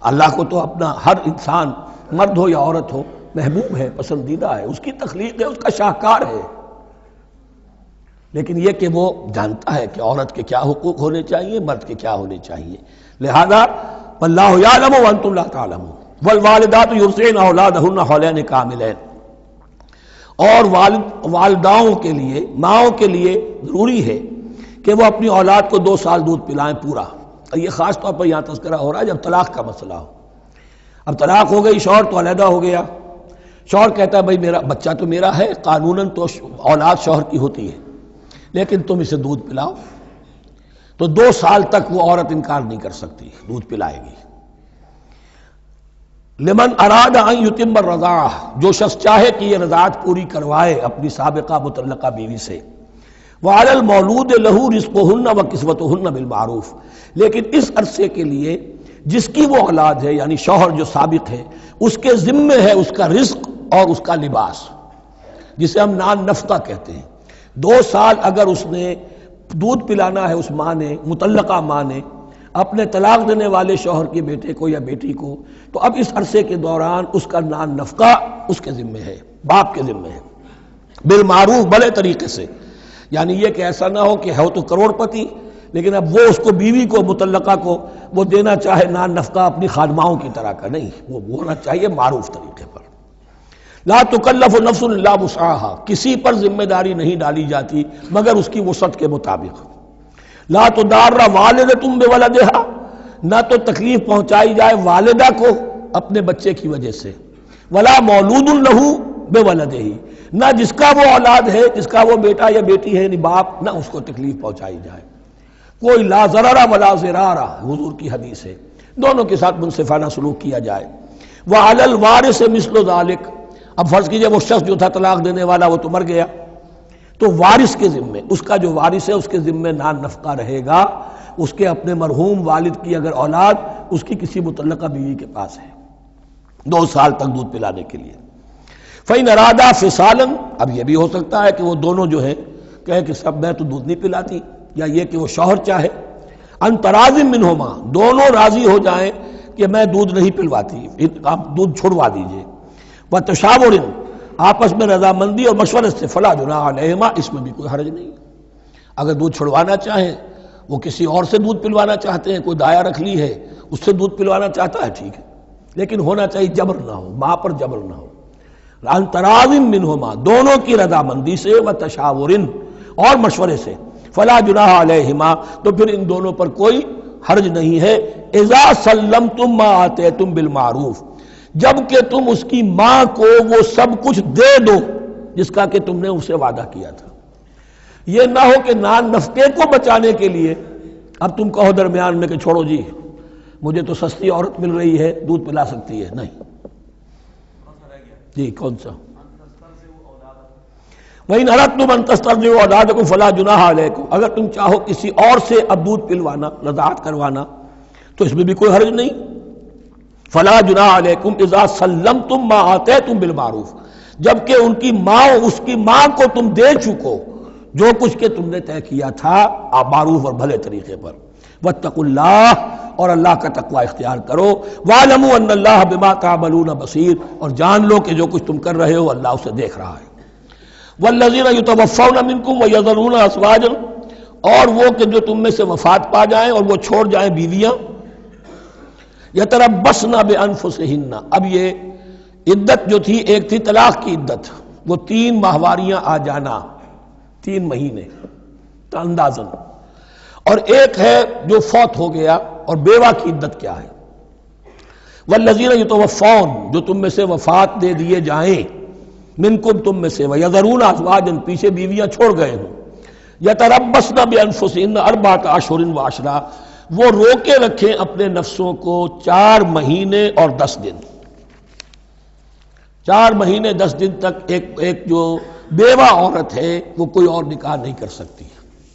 اللہ کو تو اپنا ہر انسان مرد ہو یا عورت ہو محبوب ہے، پسندیدہ ہے، اس کی تخلیق ہے، اس کا شاہکار ہے، لیکن یہ کہ وہ جانتا ہے کہ عورت کے کیا حقوق ہونے چاہیے، مرد کے کیا ہونے چاہیے۔ لہذا واللہ یعلم وانتم لا تعلمون والوالدات یرضعن اولادہن حولین کاملین، اور والداؤں کے لیے، ماؤں کے لیے ضروری ہے کہ وہ اپنی اولاد کو 2 سال دودھ پلائیں پورا۔ یہ خاص طور پر یہاں تذکرہ ہو رہا ہے جب طلاق کا مسئلہ ہو۔ اب طلاق ہو گئی، شوہر تو علیحدہ ہو گیا، شوہر کہتا ہے بھائی میرا بچہ تو میرا ہے، قانوناً تو اولاد شوہر کی ہوتی ہے، لیکن تم اسے دودھ پلاؤ، تو 2 سال تک وہ عورت انکار نہیں کر سکتی، دودھ پلائے گی۔ لمن اراد ان یتم الرضاعہ، جو شخص چاہے کہ یہ رضاعت پوری کروائے اپنی سابقہ مطلقہ بیوی سے۔ وعلی المولود لہ رزقہن وکسوتہن بالمعروف، لیکن اس عرصے کے لیے جس کی وہ اولاد ہے یعنی شوہر جو سابق ہے اس کے ذمے ہے اس کا رزق اور اس کا لباس، جسے ہم نان نفقہ کہتے ہیں۔ 2 سال اگر اس نے دودھ پلانا ہے اس ماں نے، مطلقہ ماں نے اپنے طلاق دینے والے شوہر کے بیٹے کو یا بیٹی کو، تو اب اس عرصے کے دوران اس کا نان نفقہ اس کے ذمے ہے، باپ کے ذمے ہے، بالمعروف، بڑے طریقے سے۔ یعنی یہ کہ ایسا نہ ہو کہ ہے تو کروڑ پتی لیکن اب وہ اس کو بیوی کو مطلقہ کو وہ دینا چاہے نان نفقہ اپنی خادماؤں کی طرح کا، نہیں، وہ ہونا چاہیے معروف طریقے پر۔ لا تکلف نفس الا وسعها، کسی پر ذمہ داری نہیں ڈالی جاتی مگر اس کی وسعت کے مطابق۔ لا تضار والدۃ بولدہا، نہ تو تکلیف پہنچائی جائے والدہ کو اپنے بچے کی وجہ سے، ولا مولود لہ بولدہ، نہ جس کا وہ اولاد ہے، جس کا وہ بیٹا یا بیٹی ہے یعنی باپ، نہ اس کو تکلیف پہنچائی جائے۔ کوئی لا ضرر ولا ضرار، حضور کی حدیث ہے، دونوں کے ساتھ منصفانہ سلوک کیا جائے۔ وعلی الوارث مثل ذلک، اب فرض کیجئے وہ شخص جو تھا طلاق دینے والا وہ تو مر گیا، تو وارث کے ذمے، اس کا جو وارث ہے اس کے ذمے نان نفقہ رہے گا، اس کے اپنے مرحوم والد کی اگر اولاد اس کی کسی مطلقہ بیوی کے پاس ہے 2 سال تک دودھ پلانے کے لیے۔ فَإِنْ أَرَادَا فِصَالًا، اب یہ بھی ہو سکتا ہے کہ وہ دونوں جو ہیں کہیں کہ سب میں تو دودھ نہیں پلاتی، یا یہ کہ وہ شوہر چاہے ان تراض منہما، دونوں راضی ہو جائیں کہ میں دودھ نہیں پلواتی، آپ دودھ چھڑوا دیجئے، وتشاور، آپس میں رضامندی اور مشورے سے، فلا جناح علیہما، اس میں بھی کوئی حرج نہیں۔ اگر دودھ چھڑوانا چاہیں، وہ کسی اور سے دودھ پلوانا چاہتے ہیں، کوئی دایا رکھ لی ہے اس سے دودھ پلوانا چاہتا ہے، ٹھیک ہے، لیکن ہونا چاہیے جبر نہ ہو، ماں پر جبر نہ ہو۔ ان تراض منہما، دونوں کی رضامندی سے، وتشاور، اور مشورے سے، فلا جناح علیہما، تو پھر ان دونوں پر کوئی حرج نہیں ہے۔ اذا سلمتم ما آتیتم بالمعروف، جب کہ تم اس کی ماں کو وہ سب کچھ دے دو جس کا کہ تم نے اسے وعدہ کیا تھا۔ یہ نہ ہو کہ نان نفقے کو بچانے کے لیے اب تم کہو درمیان میں کہ چھوڑو جی مجھے تو سستی عورت مل رہی ہے دودھ پلا سکتی ہے، نہیں جی کون سا؟ وَإِنْ أَرَدْتُمْ أَنْ تَسْتَرْضِعُوا أَوْلَادَكُمْ فَلَا جُنَاحَ عَلَيْكُمْ، اگر تم چاہو کسی اور سے اب دودھ پلوانا، رضاعت کروانا، تو اس میں بھی کوئی حرج نہیں۔ فَلَا جُنَاحَ عَلَيْكُمْ إِذَا سَلَّمْتُمْ مَا آتَيْتُمْ بِالْمَعْرُوف، جبکہ ان کی ماں، اس کی ماں کو تم دے چکو جو کچھ کہ تم نے طے کیا تھا معروف اور بھلے طریقے پر. واتقوا اللہ، اور اللہ کا تقوی اختیار کرو. واعلموا ان اللہ بما تعملون بصیر، اور جان لو کہ جو کچھ تم کر رہے ہو اللہ اسے دیکھ رہا ہے. والذین یتوفون منکم ویذرون ازواجا، اور وہ کہ جو تم میں سے وفات پا جائیں اور وہ چھوڑ جائیں بیویاں. یتربصن بانفسہن، اب یہ عدت جو تھی ایک تھی طلاق کی عدت، وہ 3 ماہواریاں آ جانا، 3 مہینے اندازن، اور ایک ہے جو فوت ہو گیا. اور بیوہ کی عدت کیا ہے؟ والذین یتوفون، جو تم میں سے وفات دے دیے جائیں، منکم تم میں سے، ویذرون ازواجا، پیچھے بیویاں چھوڑ گئے ہوں. یتربصن بانفسہن 4 اشہر و عشرہ، وہ روکے رکھیں اپنے نفسوں کو 4 مہینے اور 10 دن. 4 مہینے 10 دن تک ایک جو بیوہ عورت ہے وہ کوئی اور نکاح نہیں کر سکتی.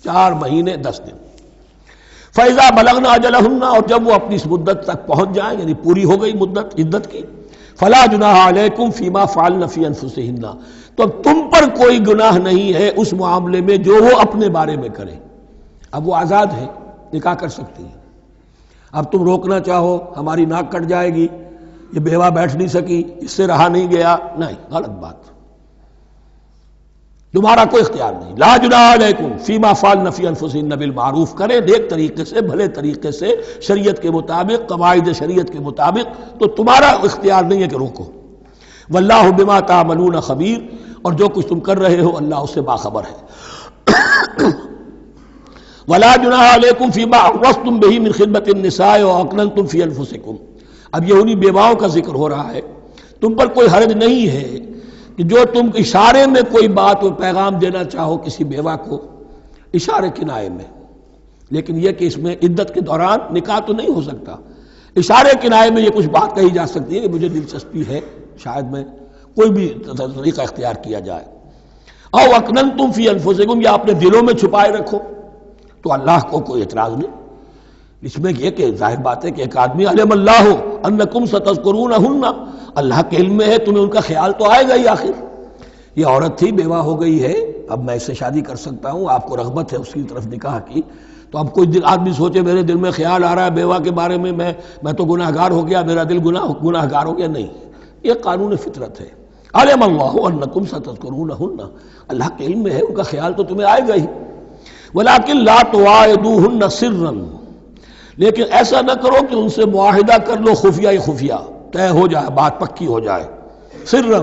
4 مہینے 10 دن. فَإِذَا بَلَغْنَ أَجَلَهُنَّ، اور جب وہ اپنی اس مدت تک پہنچ جائیں، یعنی پوری ہو گئی مدت عدت کی، فَلَا جُنَاحَ عَلَيْكُمْ فِي مَا فَعَلْنَ فِي أَنفُسِهِنَّ، تو اب تم پر کوئی گناہ نہیں ہے اس معاملے میں جو وہ اپنے بارے میں کریں. اب وہ آزاد ہے، نکاح کر سکتی ہے. اب تم روکنا چاہو ہماری ناک کٹ جائے گی، یہ بیوہ بیٹھ نہیں سکی، اس سے رہا نہیں گیا، نہیں، غلط بات، تمہارا کوئی اختیار نہیں. لا جناح علیکم فیما فعلن فی انفسہن بالمعروف، کریں نیک طریقے سے، بھلے طریقے سے، شریعت کے مطابق، قواعد شریعت کے مطابق، تو تمہارا اختیار نہیں ہے کہ روکو. واللہ بما تعملون خبیر، اور جو کچھ تم کر رہے ہو اللہ اس سے باخبر ہے. ولا جناح علیکم فیما عرضتم بہ من خدمۃ النساء واکننتم فی انفسکم، اب یہ انہی بیواؤں کا ذکر ہو رہا ہے. تم پر کوئی حرج نہیں ہے کہ جو تم اشارے میں کوئی بات اور پیغام دینا چاہو کسی بیوہ کو، اشارے کنائے میں، لیکن یہ کہ اس میں عدت کے دوران نکاح تو نہیں ہو سکتا. اشارے کنائے میں یہ کچھ بات کہی جا سکتی ہے کہ مجھے دلچسپی ہے، شاید میں کوئی بھی طریقہ اختیار کیا جائے. او اکننتم فی انفسکم، یا اپنے دلوں میں چھپائے رکھو، تو اللہ کو کوئی اعتراض نہیں. اس میں یہ کہ ظاہر بات ہے کہ ایک آدمی علم اللہ انکم ستذکرونہن، اللہ کے علم میں ہے تمہیں ان کا خیال تو آئے گا ہی. آخر یہ عورت تھی، بیوہ ہو گئی ہے، اب میں اس سے شادی کر سکتا ہوں، آپ کو رغبت ہے اس کی طرف نکاح کی، تو اب کوئی آدمی سوچے میرے دل میں خیال آ رہا ہے بیوہ کے بارے میں، میں تو گناہ گار ہو گیا، میرا دل گناہ گار ہو گیا، نہیں، یہ قانون فطرت ہے. علم اللہ انکم ستذکرونہن، اللہ کے علم میں ہے ان کا خیال تو تمہیں آئے گا ہی. ولیکن لا تواعدوہن سرا، لیکن ایسا نہ کرو کہ ان سے معاہدہ کر لو خفیہ، طے ہو جائے، بات پکی ہو جائے. سرا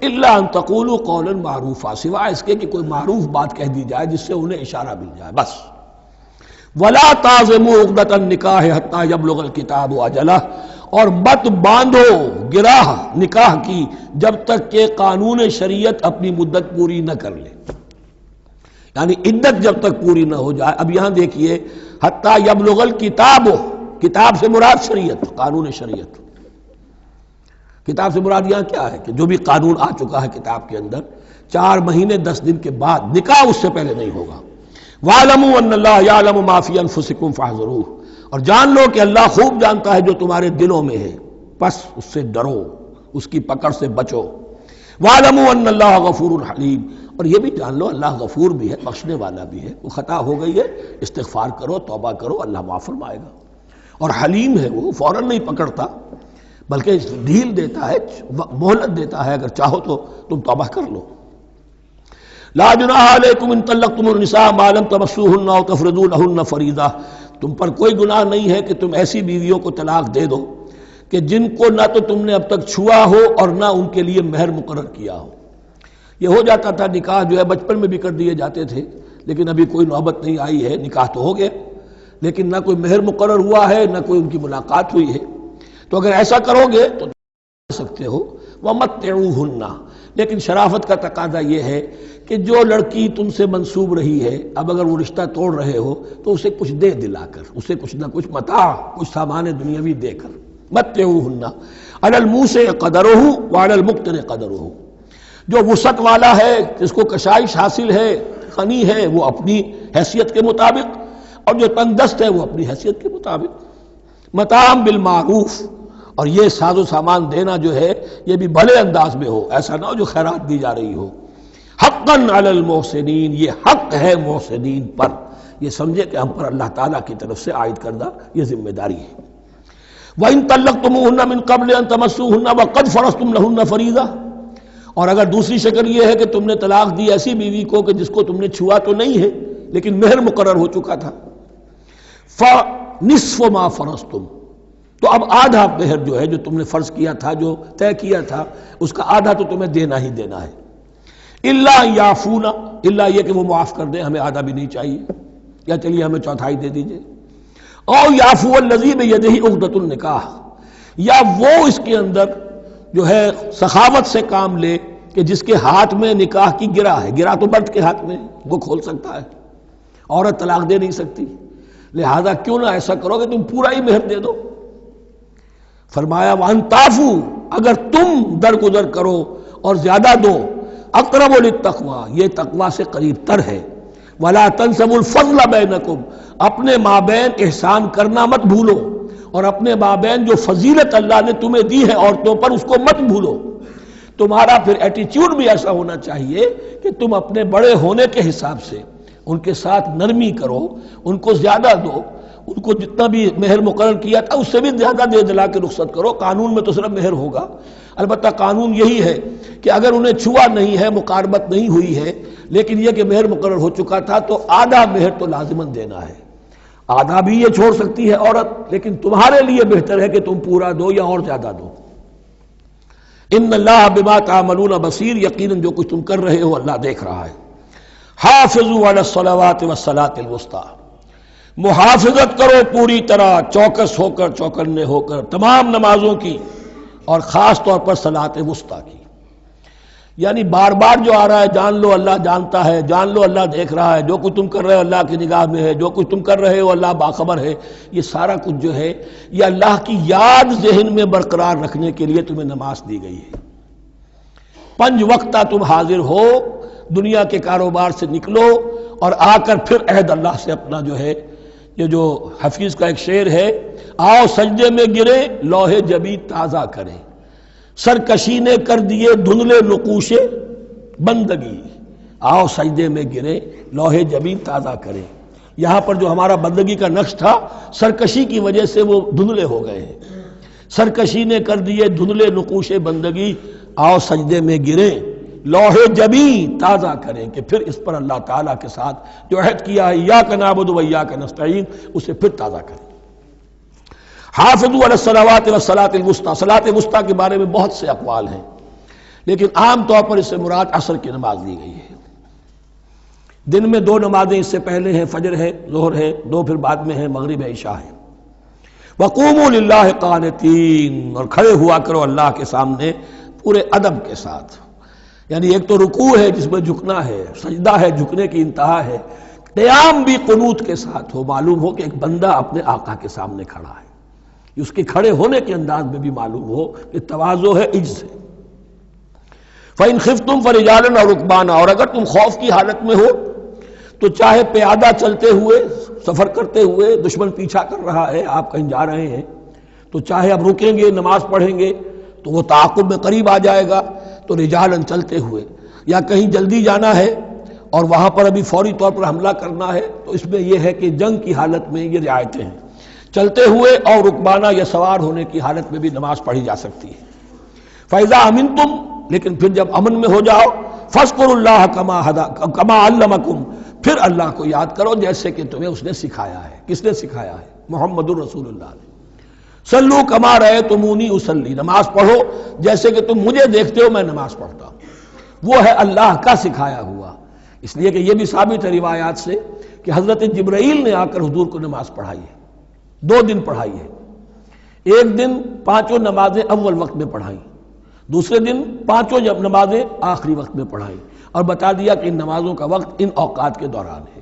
الا ان تقولوا قولا معروفا، سوائے اس کے کہ کوئی معروف بات کہہ دی جائے جس سے انہیں اشارہ مل جائے، بس. ولا تعزموا عقدۃ النکاح حتی یبلغ الکتاب اجلہ، اور مت باندھو گراہ نکاح کی جب تک کہ قانون شریعت اپنی مدت پوری نہ کر لے، یعنی عدت جب تک پوری نہ ہو جائے. اب یہاں دیکھیے حتی یبلغ الکتاب، کتاب سے مراد شریعت، قانون شریعت. کتاب سے مراد یہاں کیا ہے کہ جو بھی قانون آ چکا ہے کتاب کے اندر، 4 مہینے 10 دن کے بعد نکاح اس سے پہلے نہیں ہوگا. وَاعْلَمُوا أَنَّ اللَّهَ يَعْلَمُ مَا فِي أَنفُسِكُمْ فَاحْذَرُوهُ، اور جان لو کہ اللہ خوب جانتا ہے جو تمہارے دلوں میں ہے، پس اس سے ڈرو، اس کی پکڑ سے بچو. وَاعْلَمُوا أَنَّ اللَّهَ غَفُورٌ حَلِيمٌ، اور یہ بھی جان لو اللہ غفور بھی ہے، بخشنے والا بھی ہے. وہ خطا ہو گئی ہے، استغفار کرو، توبہ کرو، اللہ معاف فرمائے گا. اور حلیم ہے، وہ فوراً نہیں پکڑتا بلکہ ڈھیل دیتا ہے، مہلت دیتا ہے، اگر چاہو تو تم توبہ کر لو. لا جناح علیکم ان طلقتم النساء ما لم تمسوهن او تفرضوا لهن فریضہ، تم پر کوئی گناہ نہیں ہے کہ تم ایسی بیویوں کو طلاق دے دو کہ جن کو نہ تو تم نے اب تک چھوا ہو اور نہ ان کے لیے مہر مقرر کیا ہو. یہ ہو جاتا تھا نکاح جو ہے بچپن میں بھی کر دیے جاتے تھے، لیکن ابھی کوئی نوبت نہیں آئی ہے، نکاح تو ہو گیا لیکن نہ کوئی مہر مقرر ہوا ہے، نہ کوئی ان کی ملاقات ہوئی ہے. تو اگر ایسا کرو گے تو سکتے ہو. وَمَتِّعُوهُنَّ، لیکن شرافت کا تقاضا یہ ہے کہ جو لڑکی تم سے منسوب رہی ہے، اب اگر وہ رشتہ توڑ رہے ہو تو اسے کچھ دے دلا کر، اسے کچھ نہ کچھ متاع، کچھ سامان دنیاوی دے کر. مَتِّعُوهُنَّ عَلَى الْمُوسِعِ قَدَرُهُ وَعَلَى الْمُقْتِرِ قَدَرُهُ، جو وسعت والا ہے، جس کو کشائش حاصل ہے، غنی ہے، وہ اپنی حیثیت کے مطابق، اور جو تنگ دست ہے وہ اپنی حیثیت کے مطابق. متاعًا بالمعروف، اور یہ ساز و سامان دینا جو ہے یہ بھی بھلے انداز میں ہو، ایسا نہ ہو جو خیرات دی جا رہی ہو. حقاً حقا علی المحسنین، یہ حق ہے محسنین پر، یہ سمجھے کہ ہم پر اللہ تعالیٰ کی طرف سے عائد کردہ یہ ذمہ داری ہے۔ وَإِن طَلَّقْتُمُوهُنَّ مِن قَبْلِ أَن تَمَسُّوهُنَّ وَقَدْ فَرَضْتُمْ لَهُنَّ فَرِيضَةً، اور اگر دوسری شکل یہ ہے کہ تم نے طلاق دی ایسی بیوی کو کہ جس کو تم نے چھوا تو نہیں ہے لیکن مہر مقرر ہو چکا تھا، فَنِصْفُ مَا فَرَضْتُمْ، تو اب آدھا مہر جو ہے جو تم نے فرض کیا تھا، جو طے کیا تھا، اس کا آدھا تو تمہیں دینا ہی دینا ہے۔ الا یعفون، الا یہ کہ وہ معاف کر دیں، ہمیں آدھا بھی نہیں چاہیے، یا چلیے ہمیں چوتھائی دے دیجئے۔ او یعفو الذی بیدہ عقدۃ النکاح، یا وہ اس کے اندر جو ہے سخاوت سے کام لے کہ جس کے ہاتھ میں نکاح کی گرہ ہے، گرہ تو مرد کے ہاتھ میں وہ کھول سکتا ہے، عورت طلاق دے نہیں سکتی، لہذا کیوں نہ ایسا کرو کہ تم پورا ہی مہر دے دو۔ فرمایا وَأَن تَعْفُوا، اگر تم درگزر کرو اور زیادہ دو، اقرب للتقویٰ، یہ تقویٰ سے قریب تر ہے۔ وَلَا تَنْسَبُوا الْفَضْلَ بَيْنَكُمْ، اپنے مابین احسان کرنا مت بھولو، اور اپنے مابین جو فضیلت اللہ نے تمہیں دی ہے عورتوں پر اس کو مت بھولو۔ تمہارا پھر ایٹیچیوڈ بھی ایسا ہونا چاہیے کہ تم اپنے بڑے ہونے کے حساب سے ان کے ساتھ نرمی کرو، ان کو زیادہ دو، ان کو جتنا بھی مہر مقرر کیا تھا اس سے بھی زیادہ دے دلا کے رخصت کرو۔ قانون میں تو صرف مہر ہوگا، البتہ قانون یہی ہے کہ اگر انہیں چھوا نہیں ہے، مقاربت نہیں ہوئی ہے، لیکن یہ کہ مہر مقرر ہو چکا تھا تو آدھا مہر تو لازماً دینا ہے۔ آدھا بھی یہ چھوڑ سکتی ہے عورت، لیکن تمہارے لیے بہتر ہے کہ تم پورا دو یا اور زیادہ دو۔ ان اللہ بما تعملون بصیر، یقیناً جو کچھ تم کر رہے ہو اللہ دیکھ رہا ہے۔ حافظوا علی الصلوات والصلاۃ الوسطی، محافظت کرو پوری طرح، چوکس ہو کر، چوکنے ہو کر تمام نمازوں کی، اور خاص طور پر صلاۃ وسطیٰ کی۔ یعنی بار بار جو آ رہا ہے جان لو اللہ جانتا ہے، جان لو اللہ دیکھ رہا ہے، جو کچھ تم کر رہے ہو اللہ کی نگاہ میں ہے، جو کچھ تم کر رہے ہو اللہ باخبر ہے، یہ سارا کچھ جو ہے یہ اللہ کی یاد ذہن میں برقرار رکھنے کے لیے تمہیں نماز دی گئی ہے۔ 5 وقتہ تم حاضر ہو، دنیا کے کاروبار سے نکلو اور آ کر پھر عہد اللہ سے اپنا جو ہے، یہ جو حفیظ کا ایک شعر ہے، آؤ سجدے میں گرے لوح جبی تازہ کریں، سرکشی نے کر دیے دھندلے نقوش بندگی، آؤ سجدے میں گرے لوح جبی تازہ کریں۔ یہاں پر جو ہمارا بندگی کا نقش تھا سرکشی کی وجہ سے وہ دھندلے ہو گئے ہیں۔ سرکشی نے کر دیے دھندلے نقوش بندگی، آؤ سجدے میں گریں لوح جبی تازہ کریں، کہ پھر اس پر اللہ تعالیٰ کے ساتھ جو عہد کیا ہے ایاک نعبد و ایاک نستعین اسے پھر تازہ کریں۔ حافظوا علی الصلوات والصلاۃ الوسطی، صلاۃ وسطیٰ کے بارے میں بہت سے اقوال ہیں، لیکن عام طور پر اس سے مراد عصر کی نماز لی گئی ہے۔ دن میں 2 نمازیں اس سے پہلے ہیں، فجر ہے، ظہر ہے، 2 پھر بعد میں ہیں، مغرب ہے، عشاء ہے۔ وقوموا للہ قانتین، اور کھڑے ہوا کرو اللہ کے سامنے پورے ادب کے ساتھ، یعنی ایک تو رکوع ہے جس میں جھکنا ہے، سجدہ ہے جھکنے کی انتہا ہے، قیام بھی قنوت کے ساتھ ہو، معلوم ہو کہ ایک بندہ اپنے آقا کے سامنے کھڑا ہے، اس کے کھڑے ہونے کے انداز میں بھی معلوم ہو کہ تواضع ہے، عجز ہے۔ فَإِنْ خِفْتُمْ فَرِجَالًا أَوْ رُكْبَانًا، اور اگر تم خوف کی حالت میں ہو تو چاہے پیادہ چلتے ہوئے، سفر کرتے ہوئے، دشمن پیچھا کر رہا ہے، آپ کہیں جا رہے ہیں تو چاہے اب رکیں گے نماز پڑھیں گے تو وہ تعاقب میں قریب آ جائے گا تو رجالن چلتے ہوئے، یا کہیں جلدی جانا ہے اور وہاں پر ابھی فوری طور پر حملہ کرنا ہے تو اس میں یہ ہے کہ جنگ کی حالت میں یہ رعایتیں ہیں، چلتے ہوئے اور رکبانہ یا سوار ہونے کی حالت میں بھی نماز پڑھی جا سکتی ہے۔ فَإِذَا أَمِنْتُمْ، لیکن پھر جب امن میں ہو جاؤ، فَاذْكُرُوا اللَّهَ كَمَا عَلَّمَكُمْ، پھر اللہ کو یاد کرو جیسے کہ تمہیں اس نے سکھایا ہے۔ کس نے سکھایا ہے؟ محمد الرسول اللہ نے۔ صلو کما رأیتمونی اصلی، نماز پڑھو جیسے کہ تم مجھے دیکھتے ہو میں نماز پڑھتا ہوں۔ وہ ہے اللہ کا سکھایا ہوا، اس لیے کہ یہ بھی ثابت ہے روایات سے کہ حضرت جبرائیل نے آ کر حضور کو نماز پڑھائی ہے، 2 دن پڑھائی ہے۔ ایک دن 5 نمازیں اول وقت میں پڑھائیں، دوسرے دن 5 نمازیں آخری وقت میں پڑھائیں، اور بتا دیا کہ ان نمازوں کا وقت ان اوقات کے دوران ہے۔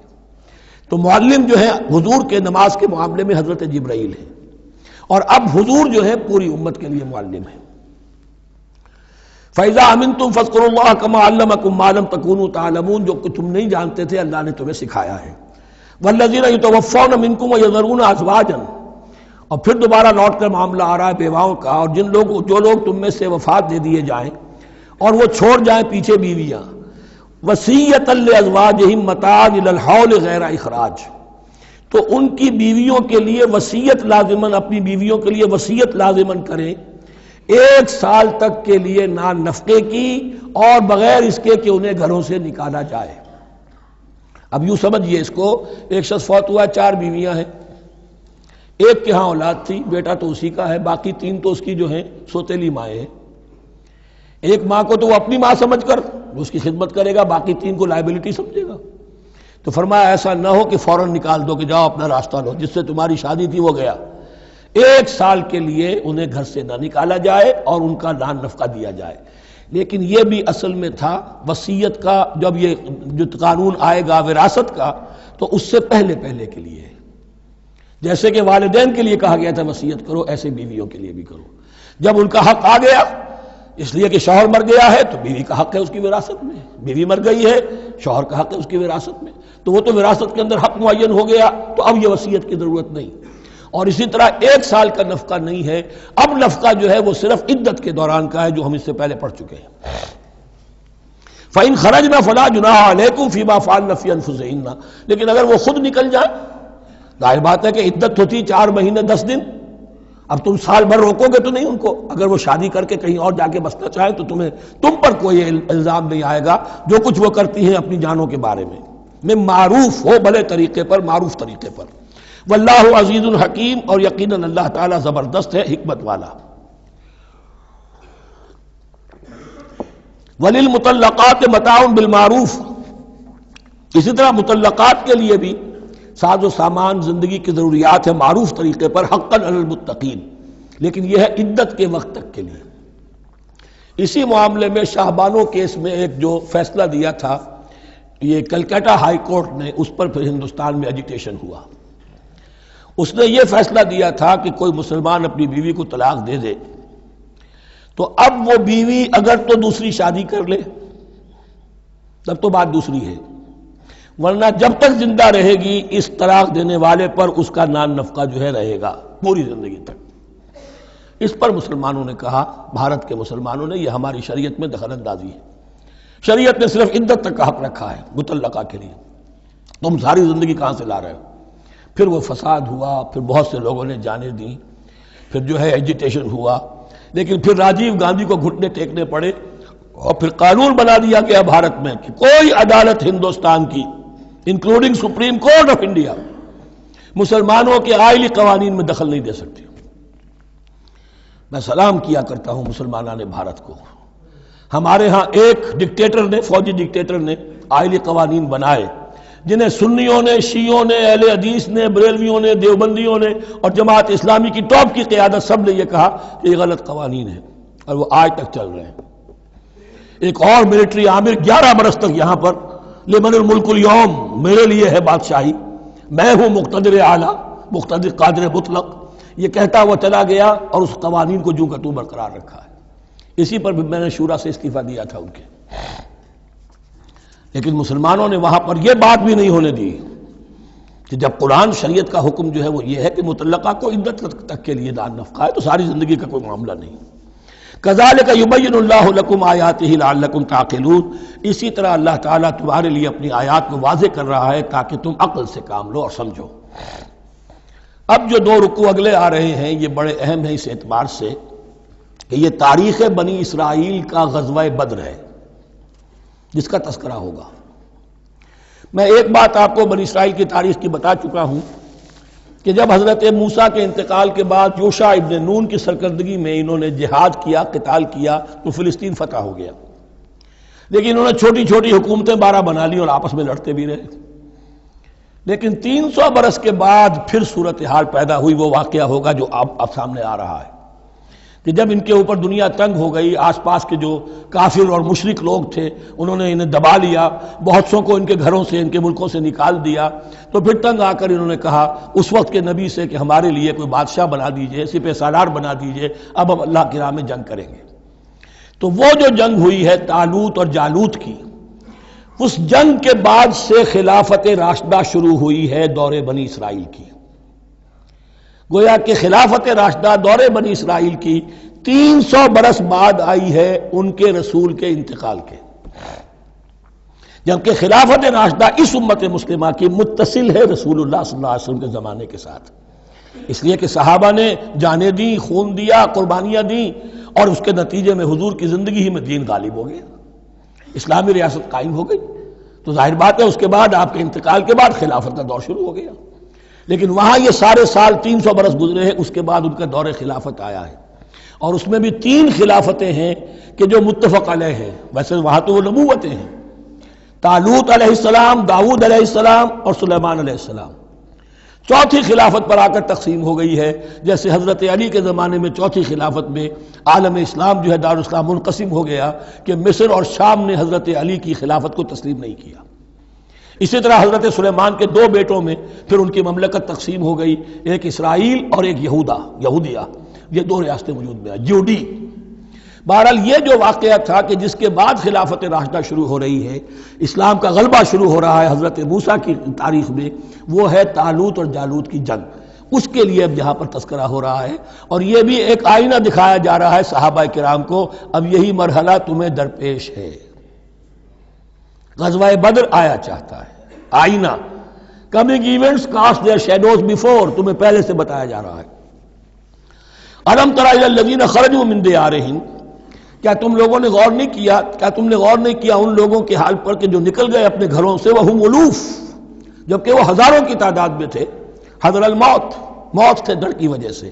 تو معلم جو ہے حضور کے نماز کے معاملے میں حضرت جبرائیل ہے، اور اب حضور جو ہے پوری امت کے لیے معلم ہے۔ فَإِذَا أَمِنْتُمْ فَاذْكُرُوا اللَّهَ كَمَا عَلَّمَكُمْ مَا لَمْ تَكُونُوا تَعْلَمُونَ، جو کہ تم نہیں جانتے تھے اللہ نے تمہیں سکھایا ہے۔ وَالَّذِينَ يُتَوَفَّوْنَ مِنْكُمْ وَيَذَرُونَ أَزْوَاجًا، اور پھر دوبارہ لوٹ کر معاملہ آ رہا ہے بیواؤں کا، اور جو لوگ تم میں سے وفات دے دیے جائیں اور وہ چھوڑ جائیں پیچھے بیویاں، وصیۃ لازواجہم متاعا الی الحول غیر اخراج، تو ان کی بیویوں کے لیے وصیت لازماً، اپنی بیویوں کے لیے وصیت لازماً کریں 1 سال تک کے لیے نان نفقے کی، اور بغیر اس کے کہ انہیں گھروں سے نکالا جائے۔ اب یوں سمجھیے اس کو، ایک شخص فوت ہوا، 4 بیویاں ہیں، ایک کے ہاں اولاد تھی، بیٹا تو اسی کا ہے، باقی 3 تو اس کی جو ہیں سوتیلی مائیں ہیں۔ ایک ماں کو تو وہ اپنی ماں سمجھ کر اس کی خدمت کرے گا، باقی 3 کو لائبلٹی سمجھے گا۔ تو فرمایا ایسا نہ ہو کہ فوراً نکال دو کہ جاؤ اپنا راستہ لو، جس سے تمہاری شادی تھی وہ گیا۔ 1 سال کے لیے انہیں گھر سے نہ نکالا جائے اور ان کا نان نفقہ دیا جائے۔ لیکن یہ بھی اصل میں تھا وصیت کا، جب یہ جو قانون آئے گا وراثت کا تو اس سے پہلے کے لیے ہے۔ جیسے کہ والدین کے لیے کہا گیا تھا وصیت کرو، ایسے بیویوں کے لیے بھی کرو۔ جب ان کا حق آ گیا، اس لیے کہ شوہر مر گیا ہے تو بیوی کا حق ہے اس کی وراثت میں، بیوی مر گئی ہے شوہر کا حق ہے اس کی وراثت میں، تو وہ تو وراثت کے اندر حق معین ہو گیا، تو اب یہ وصیت کی ضرورت نہیں۔ اور اسی طرح 1 سال کا نفقہ نہیں ہے، اب نفقہ جو ہے وہ صرف عدت کے دوران کا ہے، جو ہم اس سے پہلے پڑھ چکے ہیں۔ فَإِنْ خَرَجْنَ فَلَا جُنَاحَ عَلَيْكُمْ فِي مَا فَعَلْنَ فِي أَنفُسِهِنَّ، لیکن اگر وہ خود نکل جائیں، ظاہر بات ہے کہ عدت ہوتی 4 مہینے 10 دن، اب تم سال بھر روکو گے تو نہیں ان کو، اگر وہ شادی کر کے کہیں اور جا کے بسنا چاہیں تو تم پر کوئی الزام نہیں آئے گا، جو کچھ وہ کرتی ہیں اپنی جانوں کے بارے میں معروف ہو، بھلے طریقے پر، معروف طریقے پر۔ واللہ عزیز الحکیم، اور یقیناً اللہ تعالیٰ زبردست ہے، حکمت والا۔ وللمطلقات متاع بالمعروف، اسی طرح مطلقات کے لیے بھی ساز و سامان زندگی کی ضروریات ہے معروف طریقے پر، حقاً علی المتقین، لیکن یہ ہے عدت کے وقت تک کے لیے۔ اسی معاملے میں شاہ بانو کیس میں ایک جو فیصلہ دیا تھا، یہ کلکتہ ہائی کورٹ نے، اس پر پھر ہندوستان میں ایجیٹیشن ہوا۔ اس نے یہ فیصلہ دیا تھا کہ کوئی مسلمان اپنی بیوی کو طلاق دے دے تو اب وہ بیوی اگر تو دوسری شادی کر لے تب تو بات دوسری ہے، ورنہ جب تک زندہ رہے گی اس طلاق دینے والے پر اس کا نان نفقہ جو ہے رہے گا پوری زندگی تک۔ اس پر مسلمانوں نے کہا، بھارت کے مسلمانوں نے، یہ ہماری شریعت میں دخل اندازی ہے، شریعت نے صرف عدت تک کا حق رکھا ہے مطلقہ کے لیے، تم ساری زندگی کہاں سے لا رہے ہو؟ پھر وہ فساد ہوا، پھر بہت سے لوگوں نے جانیں دیں، پھر جو ہے ایجیٹیشن ہوا، لیکن پھر راجیو گاندھی کو گھٹنے ٹیکنے پڑے، اور پھر قانون بنا دیا گیا بھارت میں کہ کوئی عدالت ہندوستان کی including supreme court of India مسلمانوں کے آئلی قوانین میں دخل نہیں دے سکتی۔ میں سلام کیا کرتا ہوں مسلمانان بھارت کو، ہمارے ہاں ایک ڈکٹیٹر نے، فوجی ڈکٹیٹر نے آئلی قوانین بنائے، جنہیں سنیوں نے، شیعوں نے، اہل حدیث نے، بریلویوں نے، دیوبندیوں نے اور جماعت اسلامی کی ٹاپ کی قیادت سب نے یہ کہا کہ یہ غلط قوانین ہیں، اور وہ آج تک چل رہے ہیں۔ ایک اور ملٹری عامر 11 برس تک یہاں پر، لمن الملک اليوم، میرے لیے ہے بادشاہی، میں ہوں مقتدر اعلیٰ، مقتدر قادر مطلق، یہ کہتا وہ چلا گیا اور اس قوانین کو جو کا تو برقرار رکھا ہے۔ اسی پر بھی میں نے شورا سے استعفیٰ دیا تھا ان کے، لیکن مسلمانوں نے وہاں پر یہ بات بھی نہیں ہونے دی کہ جب قرآن شریعت کا حکم جو ہے وہ یہ ہے کہ مطلقہ کو عدت تک کے لیے دان نفقہ ہے تو ساری زندگی کا کوئی معاملہ نہیں۔ کذالک یبین اللہ لکم آیاتہ لعلکم تعقلون، اسی طرح اللہ تعالیٰ تمہارے لیے اپنی آیات کو واضح کر رہا ہے تاکہ تم عقل سے کام لو اور سمجھو۔ اب جو 2 رکوع اگلے آ رہے ہیں یہ بڑے اہم ہیں اس اعتبار سے کہ یہ تاریخ بنی اسرائیل کا غزوہ بدر ہے جس کا تذکرہ ہوگا۔ میں ایک بات آپ کو بنی اسرائیل کی تاریخ کی بتا چکا ہوں کہ جب حضرت موسیٰ کے انتقال کے بعد یوشع ابن نون کی سرکردگی میں انہوں نے جہاد کیا، قتال کیا تو فلسطین فتح ہو گیا، لیکن انہوں نے چھوٹی چھوٹی حکومتیں 12 بنا لی اور آپس میں لڑتے بھی رہے۔ لیکن 300 برس کے بعد پھر صورتحال پیدا ہوئی، وہ واقعہ ہوگا جو اب سامنے آ رہا ہے کہ جب ان کے اوپر دنیا تنگ ہو گئی، آس پاس کے جو کافر اور مشرک لوگ تھے انہوں نے انہیں دبا لیا، بہت سو کو ان کے گھروں سے، ان کے ملکوں سے نکال دیا، تو پھر تنگ آ کر انہوں نے کہا اس وقت کے نبی سے کہ ہمارے لیے کوئی بادشاہ بنا دیجئے، سپہ سالار بنا دیجئے، اب ہم اللہ کی راہ میں جنگ کریں گے۔ تو وہ جو جنگ ہوئی ہے طالوت اور جالوت کی، اس جنگ کے بعد سے خلافت راشدہ شروع ہوئی ہے دور بنی اسرائیل کی۔ گویا کہ خلافت راشدہ دور بنی اسرائیل کی 300 برس بعد آئی ہے ان کے رسول کے انتقال کے۔ جبکہ خلافت راشدہ اس امت مسلمہ کی متصل ہے رسول اللہ صلی اللہ علیہ وسلم کے زمانے کے ساتھ، اس لیے کہ صحابہ نے جانیں دیں، خون دیا، قربانیاں دیں، اور اس کے نتیجے میں حضور کی زندگی ہی میں دین غالب ہو گیا، اسلامی ریاست قائم ہو گئی۔ تو ظاہر بات ہے اس کے بعد آپ کے انتقال کے بعد خلافت کا دور شروع ہو گیا، لیکن وہاں یہ سارے سال 300 برس گزرے ہیں، اس کے بعد ان کا دور خلافت آیا ہے، اور اس میں بھی 3 خلافتیں ہیں کہ جو متفق علیہ ہیں، ویسے وہاں تو وہ نبوتیں ہیں، طالوت علیہ السلام، داؤد علیہ السلام اور سلیمان علیہ السلام۔ چوتھی خلافت پر آ کر تقسیم ہو گئی ہے، جیسے حضرت علی کے زمانے میں چوتھی خلافت میں عالم اسلام جو ہے دارالاسلام منقسم ہو گیا کہ مصر اور شام نے حضرت علی کی خلافت کو تسلیم نہیں کیا۔ اسی طرح حضرت سلیمان کے 2 بیٹوں میں پھر ان کی مملکت تقسیم ہو گئی، ایک اسرائیل اور ایک یہودیہ، یہ 2 ریاستیں وجود میں ہیں، جیوڈی۔ بہرحال یہ جو واقعہ تھا کہ جس کے بعد خلافت راشدہ شروع ہو رہی ہے، اسلام کا غلبہ شروع ہو رہا ہے حضرت موسیٰ کی تاریخ میں، وہ ہے طالوت اور جالوت کی جنگ۔ اس کے لیے اب یہاں پر تذکرہ ہو رہا ہے، اور یہ بھی ایک آئینہ دکھایا جا رہا ہے صحابہ کرام کو، اب یہی مرحلہ تمہیں درپیش ہے۔ غزوہ بدر آیا چاہتا ہے، آئینہ، coming events cast their shadows before, تمہیں پہلے سے بتایا جا رہا ہے۔ الم تر الی الذین خرجوا من دیارہم، کیا تم لوگوں نے غور نہیں کیا، کیا تم نے غور نہیں کیا ان لوگوں کے حال پر کہ جو نکل گئے اپنے گھروں سے، وہم الوف، جبکہ وہ ہزاروں کی تعداد میں تھے، حذر الموت، موت سے ڈر کی وجہ سے،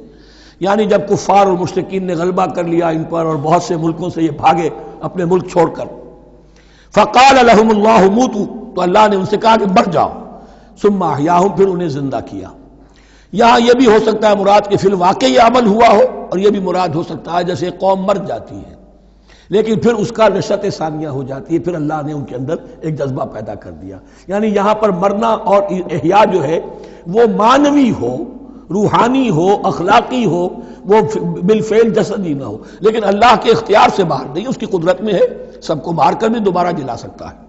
یعنی جب کفار اور مشرکین نے غلبہ کر لیا ان پر اور بہت سے ملکوں سے یہ بھاگے اپنے ملک چھوڑ کر، فقال لهم اللہ موتوا، تو اللہ نے ان سے کہا کہ مر جاؤ، ثم احیاہم، پھر انہیں زندہ کیا۔ یہاں یہ بھی ہو سکتا ہے مراد کہ فی الواقع یہ عمل ہوا ہو، اور یہ بھی مراد ہو سکتا ہے جیسے قوم مر جاتی ہے لیکن پھر اس کا نشأت ثانیہ ہو جاتی ہے، پھر اللہ نے ان کے اندر ایک جذبہ پیدا کر دیا۔ یعنی یہاں پر مرنا اور احیاء جو ہے وہ معنوی ہو، روحانی ہو، اخلاقی ہو، وہ بالفعل جسدی نہ ہو، لیکن اللہ کے اختیار سے باہر نہیں، اس کی قدرت میں ہے، سب کو مار کر بھی دوبارہ جلا سکتا ہے۔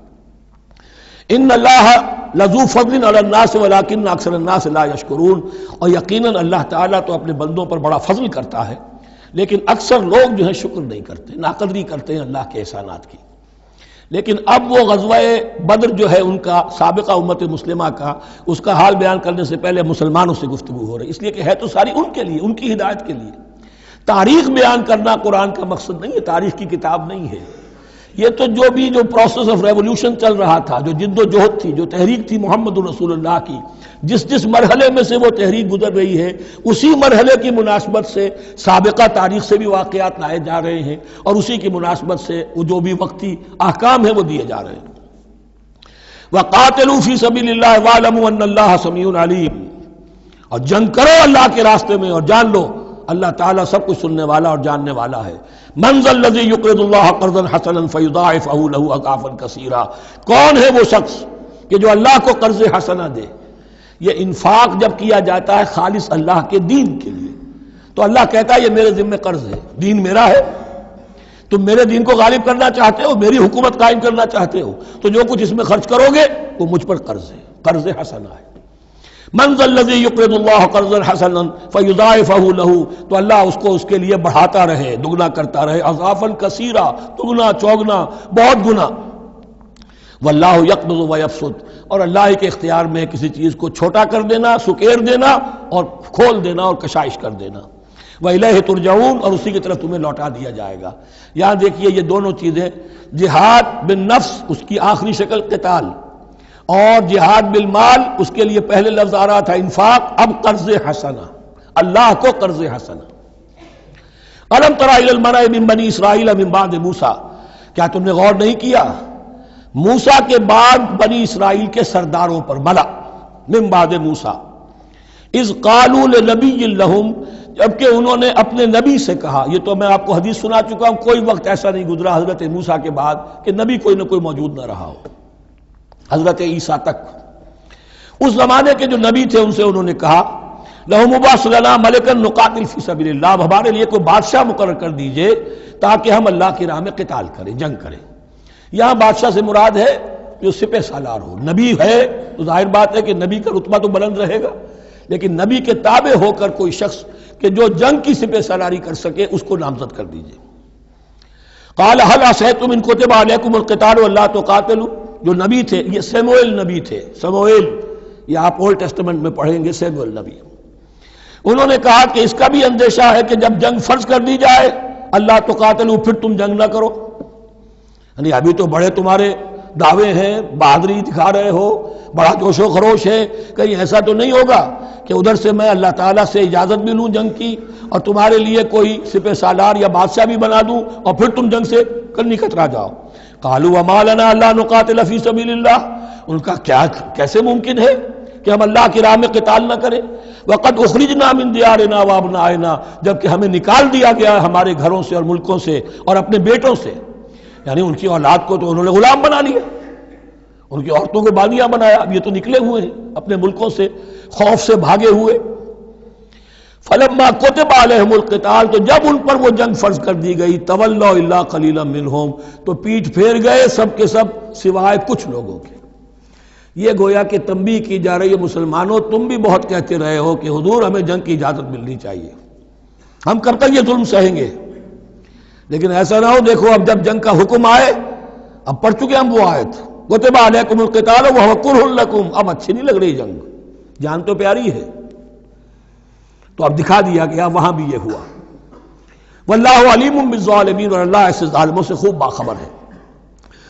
ان اللہ لذو فضل علی الناس ولکن اکثر الناس لا یشکرون، اور یقیناً اللہ تعالیٰ تو اپنے بندوں پر بڑا فضل کرتا ہے، لیکن اکثر لوگ جو ہے شکر نہیں کرتے، ناقدری کرتے ہیں اللہ کے احسانات کی۔ لیکن اب وہ غزوہ بدر جو ہے ان کا، سابقہ امت مسلمہ کا، اس کا حال بیان کرنے سے پہلے مسلمانوں سے گفتگو ہو رہی، اس لیے کہ ہے تو ساری ان کے لیے، ان کی ہدایت کے لیے۔ تاریخ بیان کرنا قرآن کا مقصد نہیں ہے، تاریخ کی کتاب نہیں ہے یہ، تو جو پروسیس آف ریولوشن چل رہا تھا، جو جد و جہد تھی، جو تحریک تھی محمد رسول اللہ کی، جس مرحلے میں سے وہ تحریک گزر رہی ہے، اسی مرحلے کی مناسبت سے سابقہ تاریخ سے بھی واقعات لائے جا رہے ہیں، اور اسی کی مناسبت سے وہ جو بھی وقتی احکام ہیں وہ دیے جا رہے ہیں۔ وَقَاتِلُوا فِي سَبِيلِ اللَّهِ وَاعْلَمُوا أَنَّ اللَّهَ سَمِيعٌ عَلِيمٌ، اور جنگ کرو اللہ کے راستے میں، اور جان لو اللہ تعالیٰ سب کچھ سننے والا اور جاننے والا ہے۔ من ذا الذی یقرض اللہ قرضا حسنا فیضاعفہ لہ اضعافا کثیرا، کون ہے وہ شخص کہ جو اللہ کو قرض حسنہ دے؟ یہ انفاق جب کیا جاتا ہے خالص اللہ کے دین کے لیے، تو اللہ کہتا ہے یہ میرے ذمہ قرض ہے، دین میرا ہے، تم میرے دین کو غالب کرنا چاہتے ہو، میری حکومت قائم کرنا چاہتے ہو، تو جو کچھ اس میں خرچ کرو گے وہ مجھ پر قرض ہے، قرض حسنہ ہے۔ من ذا الذی یقرض اللہ قرضا حسنا فیضاعفہ لہ، تو اللہ اس کو اس کے لیے بڑھاتا رہے، دگنا کرتا رہے، اضعافا کثیرا، دگنا چوگنا، بہت گنا۔ واللہ یقبض ویبسط، اور اللہ کے اختیار میں کسی چیز کو چھوٹا کر دینا، سکیر دینا، اور کھول دینا اور کشائش کر دینا۔ وَإِلَيْهِ تُرْجَعُونَ، اور اسی کی طرف تمہیں لوٹا دیا جائے گا۔ یہاں دیکھیے یہ دونوں چیزیں، جہاد بالنفس اس کی آخری شکل قتال، اور جہاد بالمال اس کے لیے پہلے لفظ آ رہا تھا انفاق، اب قرض حسنہ، اللہ کو قرض حسنہ۔ الم تر الی الملأ من بنی اسرائیل من بعد موسیٰ، کیا تم نے غور نہیں کیا موسیٰ کے بعد بنی اسرائیل کے سرداروں پر، ملا من بعد موسیٰ، اذ قالوا لنبی لہم، جبکہ انہوں نے اپنے نبی سے کہا، یہ تو میں آپ کو حدیث سنا چکا ہوں، کوئی وقت ایسا نہیں گزرا حضرت موسیٰ کے بعد کہ نبی کوئی نہ کوئی موجود نہ رہا ہو، حضرت عیسیٰ تک۔ اس زمانے کے جو نبی تھے ان سے انہوں نے کہا لَهُمْ مُبَعْثُ لَنَا مَلِكًا نُقَاتِلْ فِي سَبِيلِ اللَّهِ، اب ہمارے لیے کوئی بادشاہ مقرر کر دیجئے تاکہ ہم اللہ کی راہ میں قتال کریں، جنگ کریں۔ یہاں بادشاہ سے مراد ہے جو سپہ سالار ہو، نبی ہے تو ظاہر بات ہے کہ نبی کا رتبہ تو بلند رہے گا، لیکن نبی کے تابع ہو کر کوئی شخص کہ جو جنگ کی سپہ سالاری کر سکے اس کو نامزد کر دیجئے۔ قال هل عصیتم ان کتب علیکم القتال الا تقاتلوا، جو نبی تھے، یہ سیموئیل نبی تھے، سموئیل، یہ آپ اولڈ ٹیسٹمنٹ میں پڑھیں گے، سیموئیل نبی، انہوں نے کہا کہ اس کا بھی اندیشہ ہے کہ جب جنگ فرض کر دی جائے اللہ تو قاتلوا، پھر تم جنگ نہ کرو، یعنی ابھی تو بڑے تمہارے دعوے ہیں، بہادری دکھا رہے ہو، بڑا جوش و خروش ہے، کہیں ایسا تو نہیں ہوگا کہ ادھر سے میں اللہ تعالیٰ سے اجازت بھی لوں جنگ کی اور تمہارے لیے کوئی سپہ سالار یا بادشاہ بھی بنا دوں اور پھر تم جنگ سے کرنی کترا جاؤ۔ قالوا وما لنا الا نقاتل فی سبیل اللہ، ان کا کیسے ممکن ہے کہ ہم اللہ کی راہ میں قتال نہ کریں؟ وقد اخرجنا من دیارنا وابنائنا، جبکہ ہمیں نکال دیا گیا ہے ہمارے گھروں سے اور ملکوں سے اور اپنے بیٹوں سے، یعنی ان کی اولاد کو تو انہوں نے غلام بنا لیا، ان کی عورتوں کو باندیاں بنایا، اب یہ تو نکلے ہوئے ہیں اپنے ملکوں سے، خوف سے بھاگے ہوئے۔ فلما كتب عليهم القتال، تو جب ان پر وہ جنگ فرض کر دی گئی، تولوا الا قليلا منهم، تو پیٹھ پھیر گئے سب کے سب سوائے کچھ لوگوں کے۔ یہ گویا کہ تنبیہ کی جا رہی ہے، مسلمانوں تم بھی بہت کہتے رہے ہو کہ حضور ہمیں جنگ کی اجازت ملنی چاہیے، ہم کب تک یہ ظلم سہیں گے، لیکن ایسا نہ ہو، دیکھو اب جب جنگ کا حکم آئے، اب پڑھ چکے ہم وہ آیت کتب علیکم القتال وہو کرہ لکم، اب اچھی نہیں لگ رہی جنگ، جان تو پیاری ہے، تو اب دکھا دیا گیا وہاں بھی یہ ہوا۔ واللہ علیم بالظالمین، اور اللہ ایسے ظالموں سے خوب باخبر ہے۔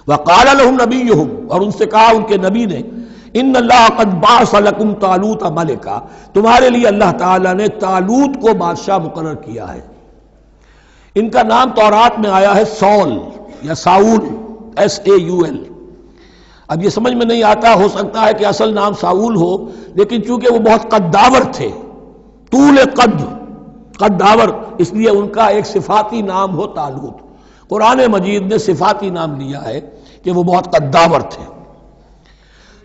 وقال لهم نبیہم، اور ان سے کہا ان کے نبی نے، ان اللہ قد بعث لکم طالوت ملکا، تمہارے لیے اللہ تعالیٰ نے طالوت کو بادشاہ مقرر کیا ہے۔ ان کا نام تورات میں آیا ہے سول یا ساؤل، SAUL۔ اب یہ سمجھ میں نہیں آتا، ہو سکتا ہے کہ اصل نام ساؤل ہو، لیکن چونکہ وہ بہت قداور تھے، طول قداور، اس لیے ان کا ایک صفاتی نام ہو طالوت۔ قرآن مجید نے صفاتی نام لیا ہے کہ وہ بہت قداور تھے۔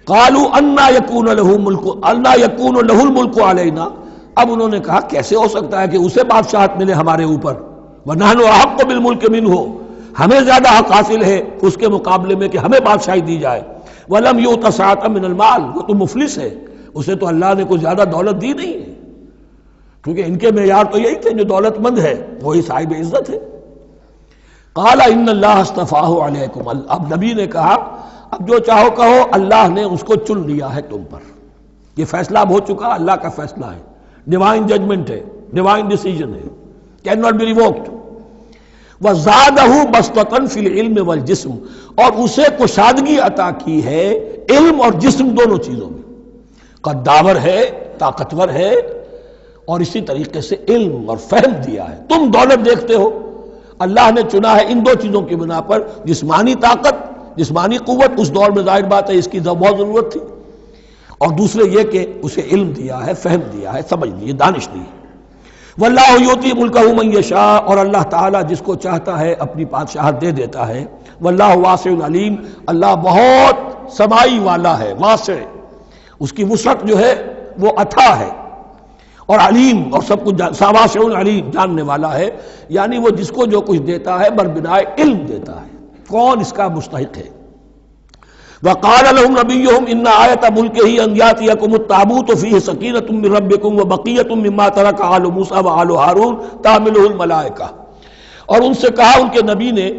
قالوا انا یکون له الملک علینا، اب انہوں نے کہا کیسے ہو سکتا ہے کہ اسے بادشاہت ملے ہمارے اوپر، ونحن احق بالملک منہ، ہمیں زیادہ حق حاصل ہے اس کے مقابلے میں کہ ہمیں بادشاہی دی جائے۔ ولم یؤت سعۃ من المال، وہ تو مفلس ہے، اسے تو اللہ نے کوئی زیادہ دولت دی نہیں ہے، کیونکہ ان کے معیار تو یہی تھے، جو دولت مند ہے وہی صاحب عزت ہے۔ قال ان اللہ اصطفاہ علیکم، اب نبی نے کہا اب جو چاہو کہو، اللہ نے اس کو چن لیا ہے تم پر، یہ فیصلہ اب ہو چکا، اللہ کا فیصلہ ہے، ڈیوائن ججمنٹ ہے، ڈیوائن ڈیسیجن ہے، کین ناٹ بی ریووکڈ۔ وزادہ بسطۃ فی العلم والجسم، اور اسے کشادگی عطا کی ہے علم اور جسم دونوں چیزوں میں، قداور ہے، طاقتور ہے، اور اسی طریقے سے علم اور فہم دیا ہے۔ تم دولت دیکھتے ہو، اللہ نے چنا ہے ان دو چیزوں کی بنا پر، جسمانی طاقت، جسمانی قوت، اس دور میں ظاہر بات ہے اس کی بہت ضرورت تھی، اور دوسرے یہ کہ اسے علم دیا ہے، فہم دیا ہے، سمجھ دی ہے، دانش دی ہے۔ واللہ یؤتی ملکہ من یشاء، اور اللہ تعالیٰ جس کو چاہتا ہے اپنی بادشاہت دے دیتا ہے۔ واللہ واسع علیم، اللہ بہت سمائی والا ہے، واسع، اس کی وسعت جو ہے وہ اتھا ہے، اور علیم، اور سب کچھ واسع علیم، جاننے والا ہے، یعنی وہ جس کو جو کچھ دیتا ہے بربنائے علم دیتا ہے، کون اس کا مستحق ہے۔ وقال لهم نبيهم ان آیۃ ملکہ ان یاتیکم التابوت فیہ سکینۃ من ربکم وبقیۃ مما ترک آل موسیٰ وآل ہارون تحملہ الملائکہ، اور ان سے کہا ان کے نبی نے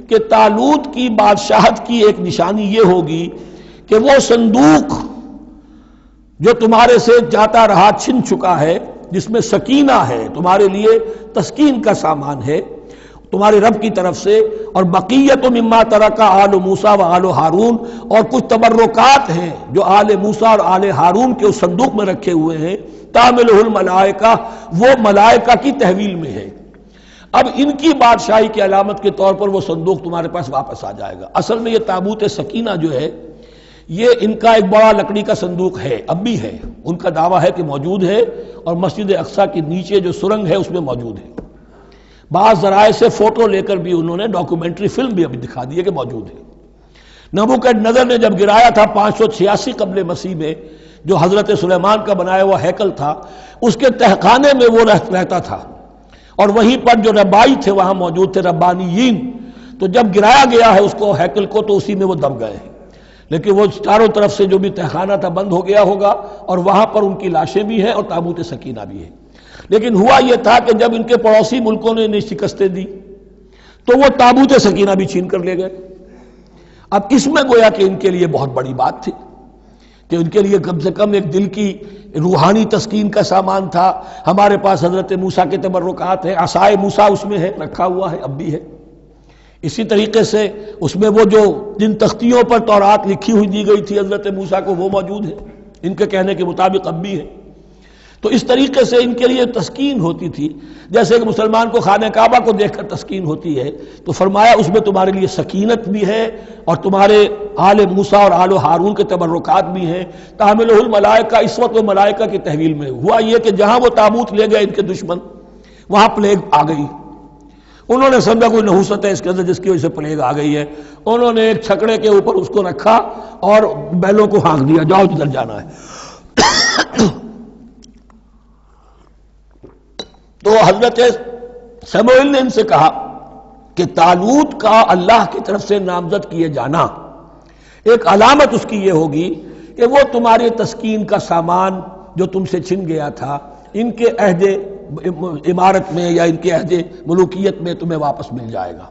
کہ طالوت کی بادشاہت کی ایک نشانی یہ ہوگی کہ وہ صندوق جو تمہارے سے جاتا رہا چھن چکا ہے، جس میں سکینہ ہے، تمہارے لیے تسکین کا سامان ہے تمہارے رب کی طرف سے، اور بقیت مما ترک آل موسیٰ و آل ہارون، اور کچھ تبرکات ہیں جو آل موسیٰ اور آل ہارون کے اس صندوق میں رکھے ہوئے ہیں، تحملہ الملائکہ، وہ ملائکہ کی تحویل میں ہے۔ اب ان کی بادشاہی کی علامت کے طور پر وہ صندوق تمہارے پاس واپس آ جائے گا۔ اصل میں یہ تابوت سکینہ جو ہے یہ ان کا ایک بڑا لکڑی کا صندوق ہے، اب بھی ہے، ان کا دعویٰ ہے کہ موجود ہے، اور مسجد اقصیٰ کے نیچے جو سرنگ ہے اس میں موجود ہے۔ بعض ذرائع سے فوٹو لے کر بھی انہوں نے ڈاکومنٹری فلم بھی ابھی دکھا دی ہے کہ موجود ہے۔ نبوکدنضر نے جب گرایا تھا 586 قبل مسیح میں، جو حضرت سلیمان کا بنایا ہوا ہیکل تھا، اس کے تہخانے میں وہ رہتا تھا، اور وہیں پر جو ربائی تھے وہاں موجود تھے، ربانیین، تو جب گرایا گیا ہے اس کو، ہیکل کو، تو اسی میں وہ دب گئے ہیں، لیکن وہ چاروں طرف سے جو بھی تہخانہ تھا بند ہو گیا ہوگا، اور وہاں پر ان کی لاشیں بھی ہیں اور تابوت سکینہ بھی ہے۔ لیکن ہوا یہ تھا کہ جب ان کے پڑوسی ملکوں نے انہیں شکستیں دی تو وہ تابوت سکینہ بھی چھین کر لے گئے۔ اب اس میں گویا کہ ان کے لیے بہت بڑی بات تھی کہ ان کے لیے کم سے کم ایک دل کی روحانی تسکین کا سامان تھا. ہمارے پاس حضرت موسیٰ کے تبرکات ہیں، عصائے موسیٰ اس میں ہے، رکھا ہوا ہے، اب بھی ہے. اسی طریقے سے اس میں وہ جو جن تختیوں پر تورات لکھی ہوئی دی گئی تھی حضرت موسیٰ کو، وہ موجود ہے، ان کے کہنے کے مطابق اب بھی ہے. تو اس طریقے سے ان کے لیے تسکین ہوتی تھی، جیسے کہ مسلمان کو خانہ کعبہ کو دیکھ کر تسکین ہوتی ہے. تو فرمایا اس میں تمہارے لیے سکینت بھی ہے اور تمہارے آل موسیٰ اور آل ہارون کے تبرکات بھی ہیں. تحملہ الملائکہ، اس وقت وہ ملائکہ کی تحویل میں ہوا یہ کہ جہاں وہ تابوت لے گئے ان کے دشمن، وہاں پلیگ آ گئی. انہوں نے سمجھا کوئی نحوست ہے اس کے اندر جس کی وجہ سے پلیگ آ گئی ہے. انہوں نے ایک چھکڑے کے اوپر اس کو رکھا اور بیلوں کو ہانک دیا، جاؤ جدھر جانا ہے. تو حضرت سموئیل نے ان سے کہا کہ طالوت کا اللہ کی طرف سے نامزد کیے جانا ایک علامت اس کی یہ ہوگی کہ وہ تمہاری تسکین کا سامان جو تم سے چھن گیا تھا، ان کے عہد عمارت میں یا ان کے عہد ملوکیت میں تمہیں واپس مل جائے گا،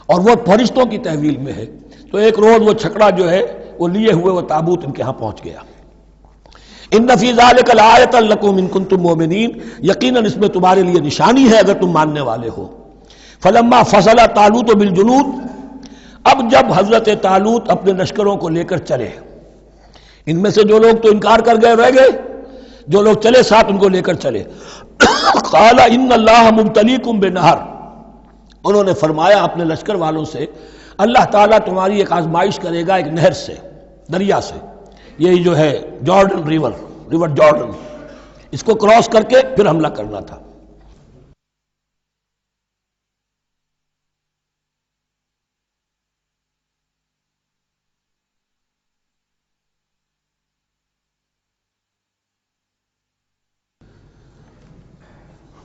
اور وہ فرشتوں کی تحویل میں ہے. تو ایک روز وہ چھکڑا جو ہے وہ لیے ہوئے وہ تابوت ان کے ہاں پہنچ گیا. ان فی ذلک لآیۃ لکم ان کنتم مؤمنین، یقیناً اس میں تمہارے لیے نشانی ہے اگر تم ماننے والے ہو. فلما فصل طالوت بالجنود، اب جب حضرت طالوت اپنے لشکروں کو لے کر چلے، ان میں سے جو لوگ تو انکار کر گئے رہ گئے، جو لوگ چلے ساتھ ان کو لے کر چلے. قال ان اللہ مبتلیکم بنہر، انہوں نے فرمایا اپنے لشکر والوں سے اللہ تعالیٰ تمہاری ایک آزمائش کرے گا ایک نہر سے، دریا سے. یہ جو ہے جارڈن ریور جارڈن، اس کو کراس کر کے پھر حملہ کرنا تھا.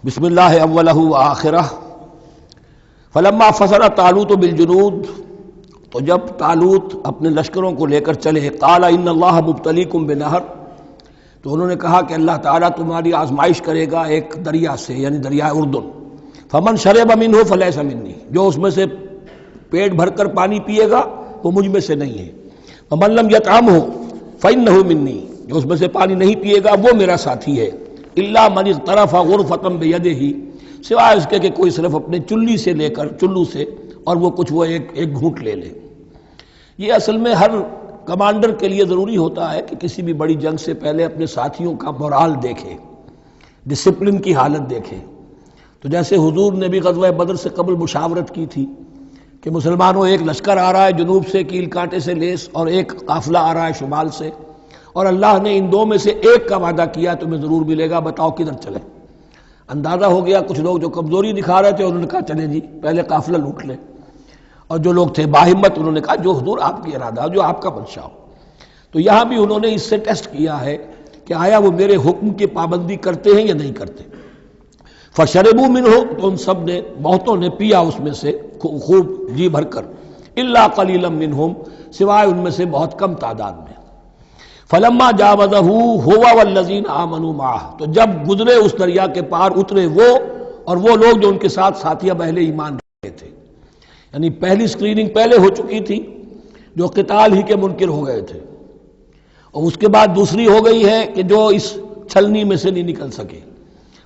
بسم اللہ اولہ وآخرہ. فلما فصل طالوت بالجنود، تو جب طالوت اپنے لشکروں کو لے کر چلے، قال ان اللہ مبتلیکم بنہر، تو انہوں نے کہا کہ اللہ تعالیٰ تمہاری آزمائش کرے گا ایک دریا سے، یعنی دریائے اردن. فمن شرب منہ فلیس منی، جو اس میں سے پیٹ بھر کر پانی پیے گا وہ مجھ میں سے نہیں ہے. ومن لم یطعمہ فانہ منی، جو اس میں سے پانی نہیں پیے گا وہ میرا ساتھی ہے. الا من اغترف غرفۃ بیدہ، سوائے اس کے کہ کوئی صرف اپنے چلو سے اور وہ کچھ وہ ایک گھونٹ لے لے. یہ اصل میں ہر کمانڈر کے لیے ضروری ہوتا ہے کہ کسی بھی بڑی جنگ سے پہلے اپنے ساتھیوں کا مورال دیکھے، ڈسپلن کی حالت دیکھے. تو جیسے حضور نے بھی غزوہ بدر سے قبل مشاورت کی تھی کہ مسلمانوں ایک لشکر آ رہا ہے جنوب سے کیل کانٹے سے لیس، اور ایک قافلہ آ رہا ہے شمال سے، اور اللہ نے ان دو میں سے ایک کا وعدہ کیا تمہیں ضرور ملے گا، بتاؤ کدھر چلیں. اندازہ ہو گیا کچھ لوگ جو کمزوری دکھا رہے تھے انہوں نے کہا چلیں جی پہلے قافلہ لوٹ لیں، اور جو لوگ تھے باہمت انہوں نے کہا جو حضور آپ کی ارادہ ہو، جو آپ کا منشا ہو. تو یہاں بھی انہوں نے اس سے ٹیسٹ کیا ہے کہ آیا وہ میرے حکم کی پابندی کرتے ہیں یا نہیں کرتے. فشربوا منہ، تو ان سب نے بہتوں نے پیا اس میں سے خوب جی بھر کر. الا قلیلا منہم، سوائے ان میں سے بہت کم تعداد میں. فلما جاوزہ ہوا والذین آمنوا معہ، تو جب گزرے اس دریا کے پار اترے وہ اور وہ لوگ جو ان کے ساتھ ساتھیہ اہل ایمان رہے تھے. یعنی پہلی سکریننگ پہلے ہو چکی تھی جو قتال ہی کے منکر ہو گئے تھے، اور اس کے بعد دوسری ہو گئی ہے کہ جو اس چھلنی میں سے نہیں نکل سکے،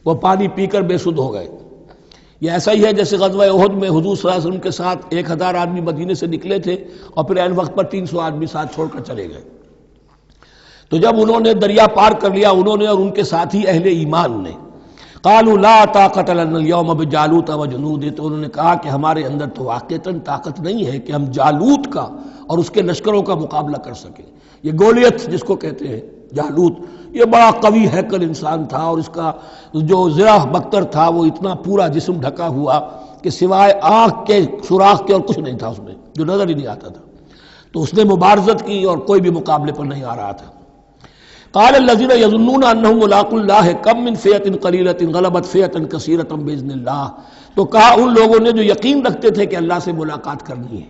وہ پانی پی کر بے سدھ ہو گئے. یہ ایسا ہی ہے جیسے غزوہ احد میں حضور صلی اللہ علیہ وسلم کے ساتھ 1000 آدمی مدینے سے نکلے تھے اور پھر عین وقت پر 300 آدمی ساتھ چھوڑ کر چلے گئے. تو جب انہوں نے دریا پار کر لیا، انہوں نے اور ان کے ساتھی اہل ایمان نے، قالوا لا طاقت لنا اليوم بجالوت وجنودہ، تو انہوں نے کہا کہ ہمارے اندر تو واقعتاً طاقت نہیں ہے کہ ہم جالوت کا اور اس کے لشکروں کا مقابلہ کر سکیں. یہ گولیت جس کو کہتے ہیں جالوت، یہ بڑا قوی ہیکل انسان تھا، اور اس کا جو زرہ بختر تھا وہ اتنا پورا جسم ڈھکا ہوا کہ سوائے آنکھ کے سوراخ کے اور کچھ نہیں تھا اس میں، جو نظر ہی نہیں آتا تھا. تو اس نے مبارزت کی اور کوئی بھی مقابلے پر نہیں آ رہا تھا. قال الذين يظنون انهم ملاقو الله كم من فئة قليلة غلبت فئة كثيرة باذن الله، تو کہا ان لوگوں نے جو یقین رکھتے تھے کہ اللہ سے ملاقات کرنی ہے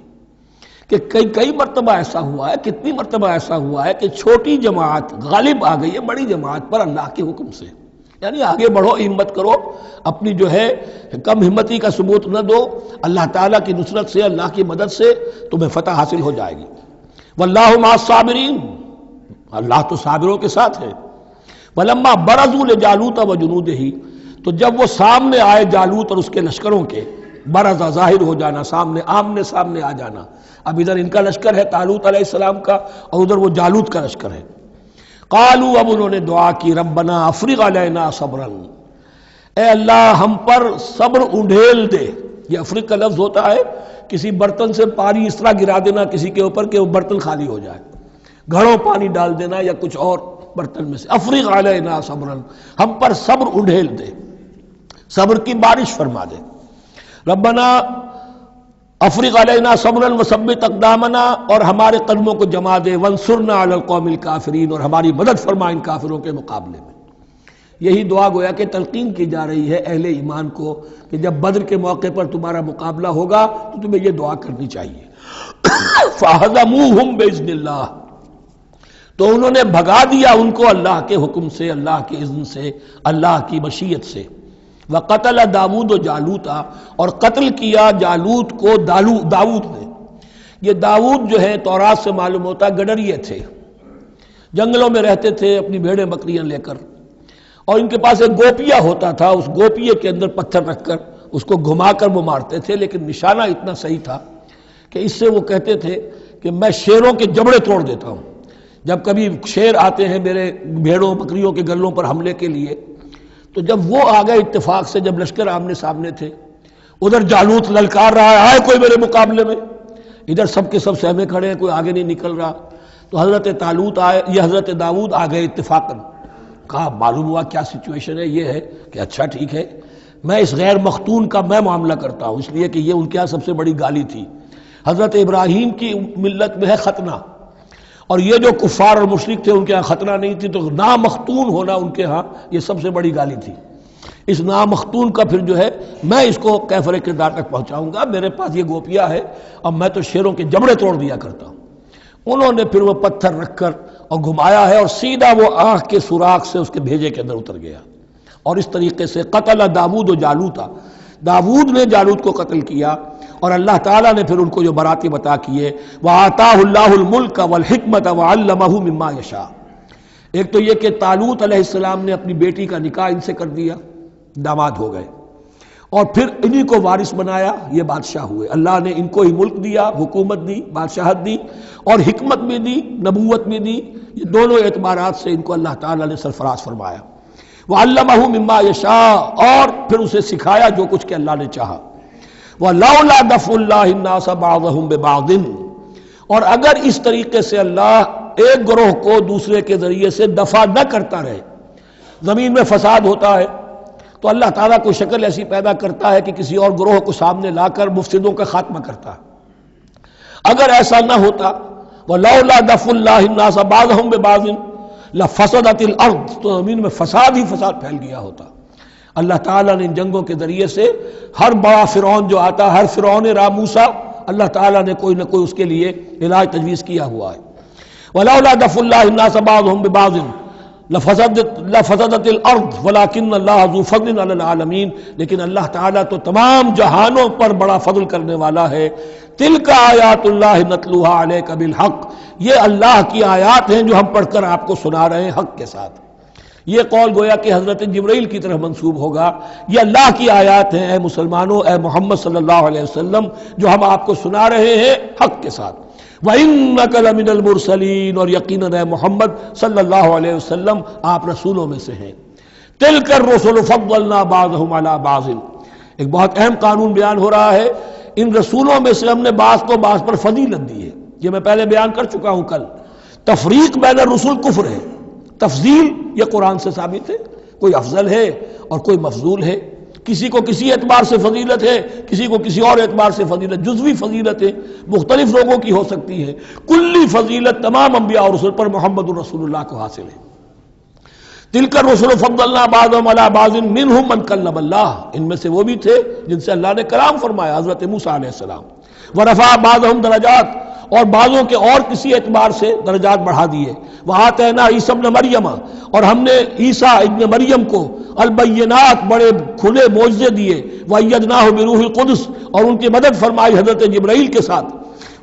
کہ کئی مرتبہ ایسا ہوا ہے، کتنی مرتبہ ایسا ہوا ہے کہ چھوٹی جماعت غالب آ گئی ہے بڑی جماعت پر اللہ کے حکم سے. یعنی آگے بڑھو، ہمت کرو، اپنی جو ہے کم ہمتی کا ثبوت نہ دو، اللہ تعالیٰ کی نصرت سے، اللہ کی مدد سے تمہیں فتح حاصل ہو جائے گی۔ واللہ مع الصابرین، اللہ تو صابروں کے ساتھ ہے۔ ولما برزوا لجالوت وجنودہ، تو جب وہ سامنے آئے جالوت اور اس کے لشکروں کے، برزا ظاہر ہو جانا، سامنے آمنے سامنے آ جانا، اب ادھر ان کا لشکر ہے طالوت علیہ السلام کا، اور ادھر وہ جالوت کا لشکر ہے۔ قالوا، اب انہوں نے دعا کی، ربنا افرغ علینا صبرا، اے اللہ ہم پر صبر انڈھیل دے۔ یہ افرغ کا لفظ ہوتا ہے کسی برتن سے پانی اس طرح گرا دینا کسی کے اوپر کہ وہ برتن خالی ہو جائے، گھڑوں پانی ڈال دینا یا کچھ اور برتن میں سے۔ افرغ علینا صبرا، ہم پر صبر انڈھیل دے، صبر کی بارش فرما دے۔ ربنا افرغ علینا صبرا وثبت اقدامنا، اور ہمارے قدموں کو جما دے، وانصرنا علی القوم الکافرین، اور ہماری مدد فرما ان کافروں کے مقابلے میں۔ یہی دعا گویا کہ تلقین کی جا رہی ہے اہل ایمان کو کہ جب بدر کے موقع پر تمہارا مقابلہ ہوگا تو تمہیں یہ دعا کرنی چاہیے۔ فَهَزَمُوهُمْ بِإِذْنِ اللَّهِ، تو انہوں نے بھگا دیا ان کو اللہ کے حکم سے، اللہ کے اذن سے، اللہ کی مشیت سے۔ وَقَتَلَ داود جالوتا، اور قتل کیا جالوت کو داود نے۔ یہ داود جو ہے تورات سے معلوم ہوتا گڈریے تھے، جنگلوں میں رہتے تھے اپنی بھیڑیں بکریاں لے کر، اور ان کے پاس ایک گوپیا ہوتا تھا، اس گوپیے کے اندر پتھر رکھ کر اس کو گھما کر وہ مارتے تھے، لیکن نشانہ اتنا صحیح تھا کہ اس سے وہ کہتے تھے کہ میں شیروں کے جبڑے توڑ دیتا ہوں۔ جب کبھی شیر آتے ہیں میرے بھیڑوں بکریوں کے گلوں پر حملے کے لیے، تو جب وہ آ گئے اتفاق سے، جب لشکر آمنے سامنے تھے، ادھر جالوت للکار رہا ہے آئے کوئی میرے مقابلے میں، ادھر سب کے سب سہمے کھڑے ہیں، کوئی آگے نہیں نکل رہا، تو حضرت طالوت آئے، یہ حضرت داود آ گئے اتفاقاً۔ کہا معلوم ہوا کیا سچویشن ہے، یہ ہے کہ اچھا ٹھیک ہے، میں اس غیر مختون کا میں معاملہ کرتا ہوں، اس لیے کہ یہ ان کے یہاں سب سے بڑی گالی تھی۔ حضرت ابراہیم کی ملت میں ہے ختنہ، اور یہ جو کفار اور مشرک تھے ان کے ہاں ختنہ نہیں تھی، تو نامختون ہونا ان کے ہاں یہ سب سے بڑی گالی تھی۔ اس نامختون کا پھر جو ہے میں اس کو کیفر کردار تک پہنچاؤں گا، میرے پاس یہ گوپیا ہے اور میں تو شیروں کے جبڑے توڑ دیا کرتا ہوں۔ انہوں نے پھر وہ پتھر رکھ کر اور گھمایا ہے، اور سیدھا وہ آنکھ کے سوراخ سے اس کے بھیجے کے اندر اتر گیا، اور اس طریقے سے قتل داود و جالوتا، داود نے جالوت کو قتل کیا، اور اللہ تعالیٰ نے پھر ان کو جو براتب عطا کیے، وَآتَاهُ اللَّهُ الْمُلْكَ وَالْحِكْمَةَ وَعَلَّمَهُ مِمَّا يَشَاءُ۔ ایک تو یہ کہ طالوت علیہ السلام نے اپنی بیٹی کا نکاح ان سے کر دیا، داماد ہو گئے، اور پھر انہی کو وارث بنایا، یہ بادشاہ ہوئے۔ اللہ نے ان کو ہی ملک دیا، حکومت دی، بادشاہت دی، اور حکمت بھی دی، نبوت بھی دی، یہ دونوں اعتبارات سے ان کو اللہ تعالیٰ نے سرفراز فرمایا۔ وَعَلَّمَهُ مِمَّا يَشَاءُ، اور پھر اسے سکھایا جو کچھ کہ اللہ نے چاہا۔ وَلَوْلَا دَفْعُ اللَّهِ النَّاسَ بَعْضَهُمْ بِبَعْضٍ، اور اگر اس طریقے سے اللہ ایک گروہ کو دوسرے کے ذریعے سے دفع نہ کرتا رہے، زمین میں فساد ہوتا ہے تو اللہ تعالیٰ کوئی شکل ایسی پیدا کرتا ہے کہ کسی اور گروہ کو سامنے لا کر مفسدوں کا خاتمہ کرتا ہے۔ اگر ایسا نہ ہوتا، وَلَوْلَا دَفْعُ اللَّهِ النَّاسَ بَعْضَهُمْ بِبَعْضٍ لَفَسَدَتِ الْأَرْضُ، تو زمین میں فساد ہی فساد پھیل گیا ہوتا۔ اللہ تعالیٰ نے ان جنگوں کے ذریعے سے ہر بڑا فرعون جو آتا، ہر فرعون را موسیٰ، اللہ تعالیٰ نے کوئی نہ کوئی اس کے لیے علاج تجویز کیا ہوا ہے۔ وَلَوْلَا دَفْعُ اللَّهِ النَّاسَ بَعْضَهُمْ بِبَعْضٍ لفسدت الارض ولكن اللہ ذو فضل علی العالمین، لیکن اللہ تعالیٰ تو تمام جہانوں پر بڑا فضل کرنے والا ہے۔ تلک آیات اللہ نتلوها علیک بالحق، یہ اللہ کی آیات ہیں جو ہم پڑھ کر آپ کو سنا رہے ہیں حق کے ساتھ۔ یہ قول گویا کہ حضرت جبرائیل کی طرف منسوب ہوگا، یہ اللہ کی آیات ہیں اے مسلمانوں، اے محمد صلی اللہ علیہ وسلم، جو ہم آپ کو سنا رہے ہیں حق کے ساتھ۔ وَإِنَّكَ لَمِنَ الْمُرْسَلِينَ، اور یقیناً اے محمد صلی اللہ علیہ وسلم آپ رسولوں میں سے ہیں۔ تِلْكَ الرُّسُلُ فَضَّلْنَا بَعْضَهُمْ عَلَى بَعْضٍ، ایک بہت اہم قانون بیان ہو رہا ہے، ان رسولوں میں سے ہم نے بعض کو بعض پر فضیلت دی ہے۔ یہ میں پہلے بیان کر چکا ہوں کل، تفریق بین الرسل کفر ہے، تفضیل یہ قرآن سے ثابت ہے، کوئی افضل ہے اور کوئی مفضول ہے، کسی کو کسی اعتبار سے فضیلت ہے، کسی کو کسی اور اعتبار سے فضیلت، جزوی فضیلت ہے، مختلف لوگوں کی ہو سکتی ہے، کلی فضیلت تمام انبیاء اور رسول پر محمد الرسول اللہ کو حاصل ہے۔ تلک الرسل فضلنا بعضهم علی بعض منهم من کلم اللہ، ان میں سے وہ بھی تھے جن سے اللہ نے کلام فرمایا، حضرت موسیٰ علیہ السلام۔ ورفع بعضهم درجات، اور بعضوں کے اور کسی اعتبار سے درجات بڑھا دیے۔ وآتینا عیسی ابن مریم، اور ہم نے عیسیٰ ابن مریم کو البینات بڑے کھلے معجزے دیے، وَأَيَّدْنَاهُ بِرُوحِ الْقُدُسِ اور ان کی مدد فرمائی حضرت جبرائیل کے ساتھ۔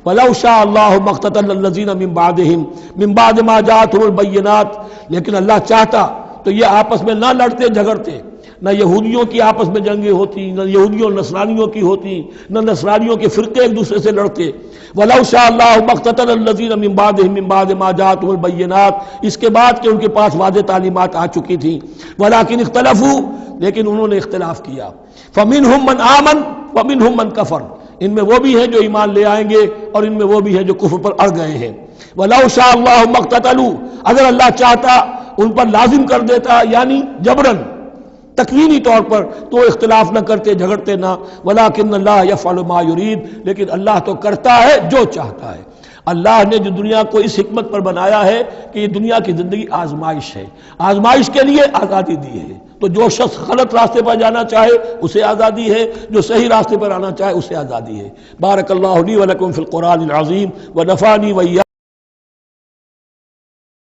وَلَوْ شَاءَ اللَّهُ مَا اقْتَتَلَ الَّذِينَ مِن بَعْدِهِمْ مِن بَعْدِ مَا جَاءَتْهُمُ الْبَيِّنَاتُ، لیکن اللہ چاہتا تو یہ آپس میں نہ لڑتے جھگڑتے، نہ یہودیوں کی آپس میں جنگیں ہوتی، نہ یہودیوں اور نصرانیوں کی ہوتی، نہ نصرانیوں کے فرقے ایک دوسرے سے لڑتے۔ وَلَوْ شَاءَ اللَّهُ مَا اقْتَتَلَ الَّذِينَ مِن بَعْدِهِمْ مِن بَعْدِ مَا جَاءَتْهُمُ الْبَيِّنَاتُ، اس کے بعد کہ ان کے پاس واضح تعلیمات آ چکی تھیں۔ وَلَٰكِنِ اخْتَلَفُوا، لیکن انہوں نے اختلاف کیا۔ فَمِنْهُم مَّنْ آمَنَ وَمِنْهُم مَّنْ كَفَرَ، ان میں وہ بھی ہیں جو ایمان لے آئیں گے اور ان میں وہ بھی ہیں جو کفر پر اڑ گئے ہیں۔ وَلَوْ شَاءَ اللَّهُ مَا اقْتَتَلُوا، اگر اللہ چاہتا ان پر لازم کر دیتا، یعنی جبراً تکوینی طور پر، تو اختلاف نہ کرتے جھگڑتے نہ۔ ولیکن اللہ یفعل ما یرید، لیکن اللہ تو کرتا ہے جو چاہتا ہے۔ اللہ نے جو دنیا کو اس حکمت پر بنایا ہے کہ یہ دنیا کی زندگی آزمائش ہے، آزمائش کے لیے آزادی دی ہے، تو جو شخص غلط راستے پر جانا چاہے اسے آزادی ہے، جو صحیح راستے پر آنا چاہے اسے آزادی ہے۔ بارک اللہ لی ولکم فی القرآن العظیم ونفعنی وإیاکم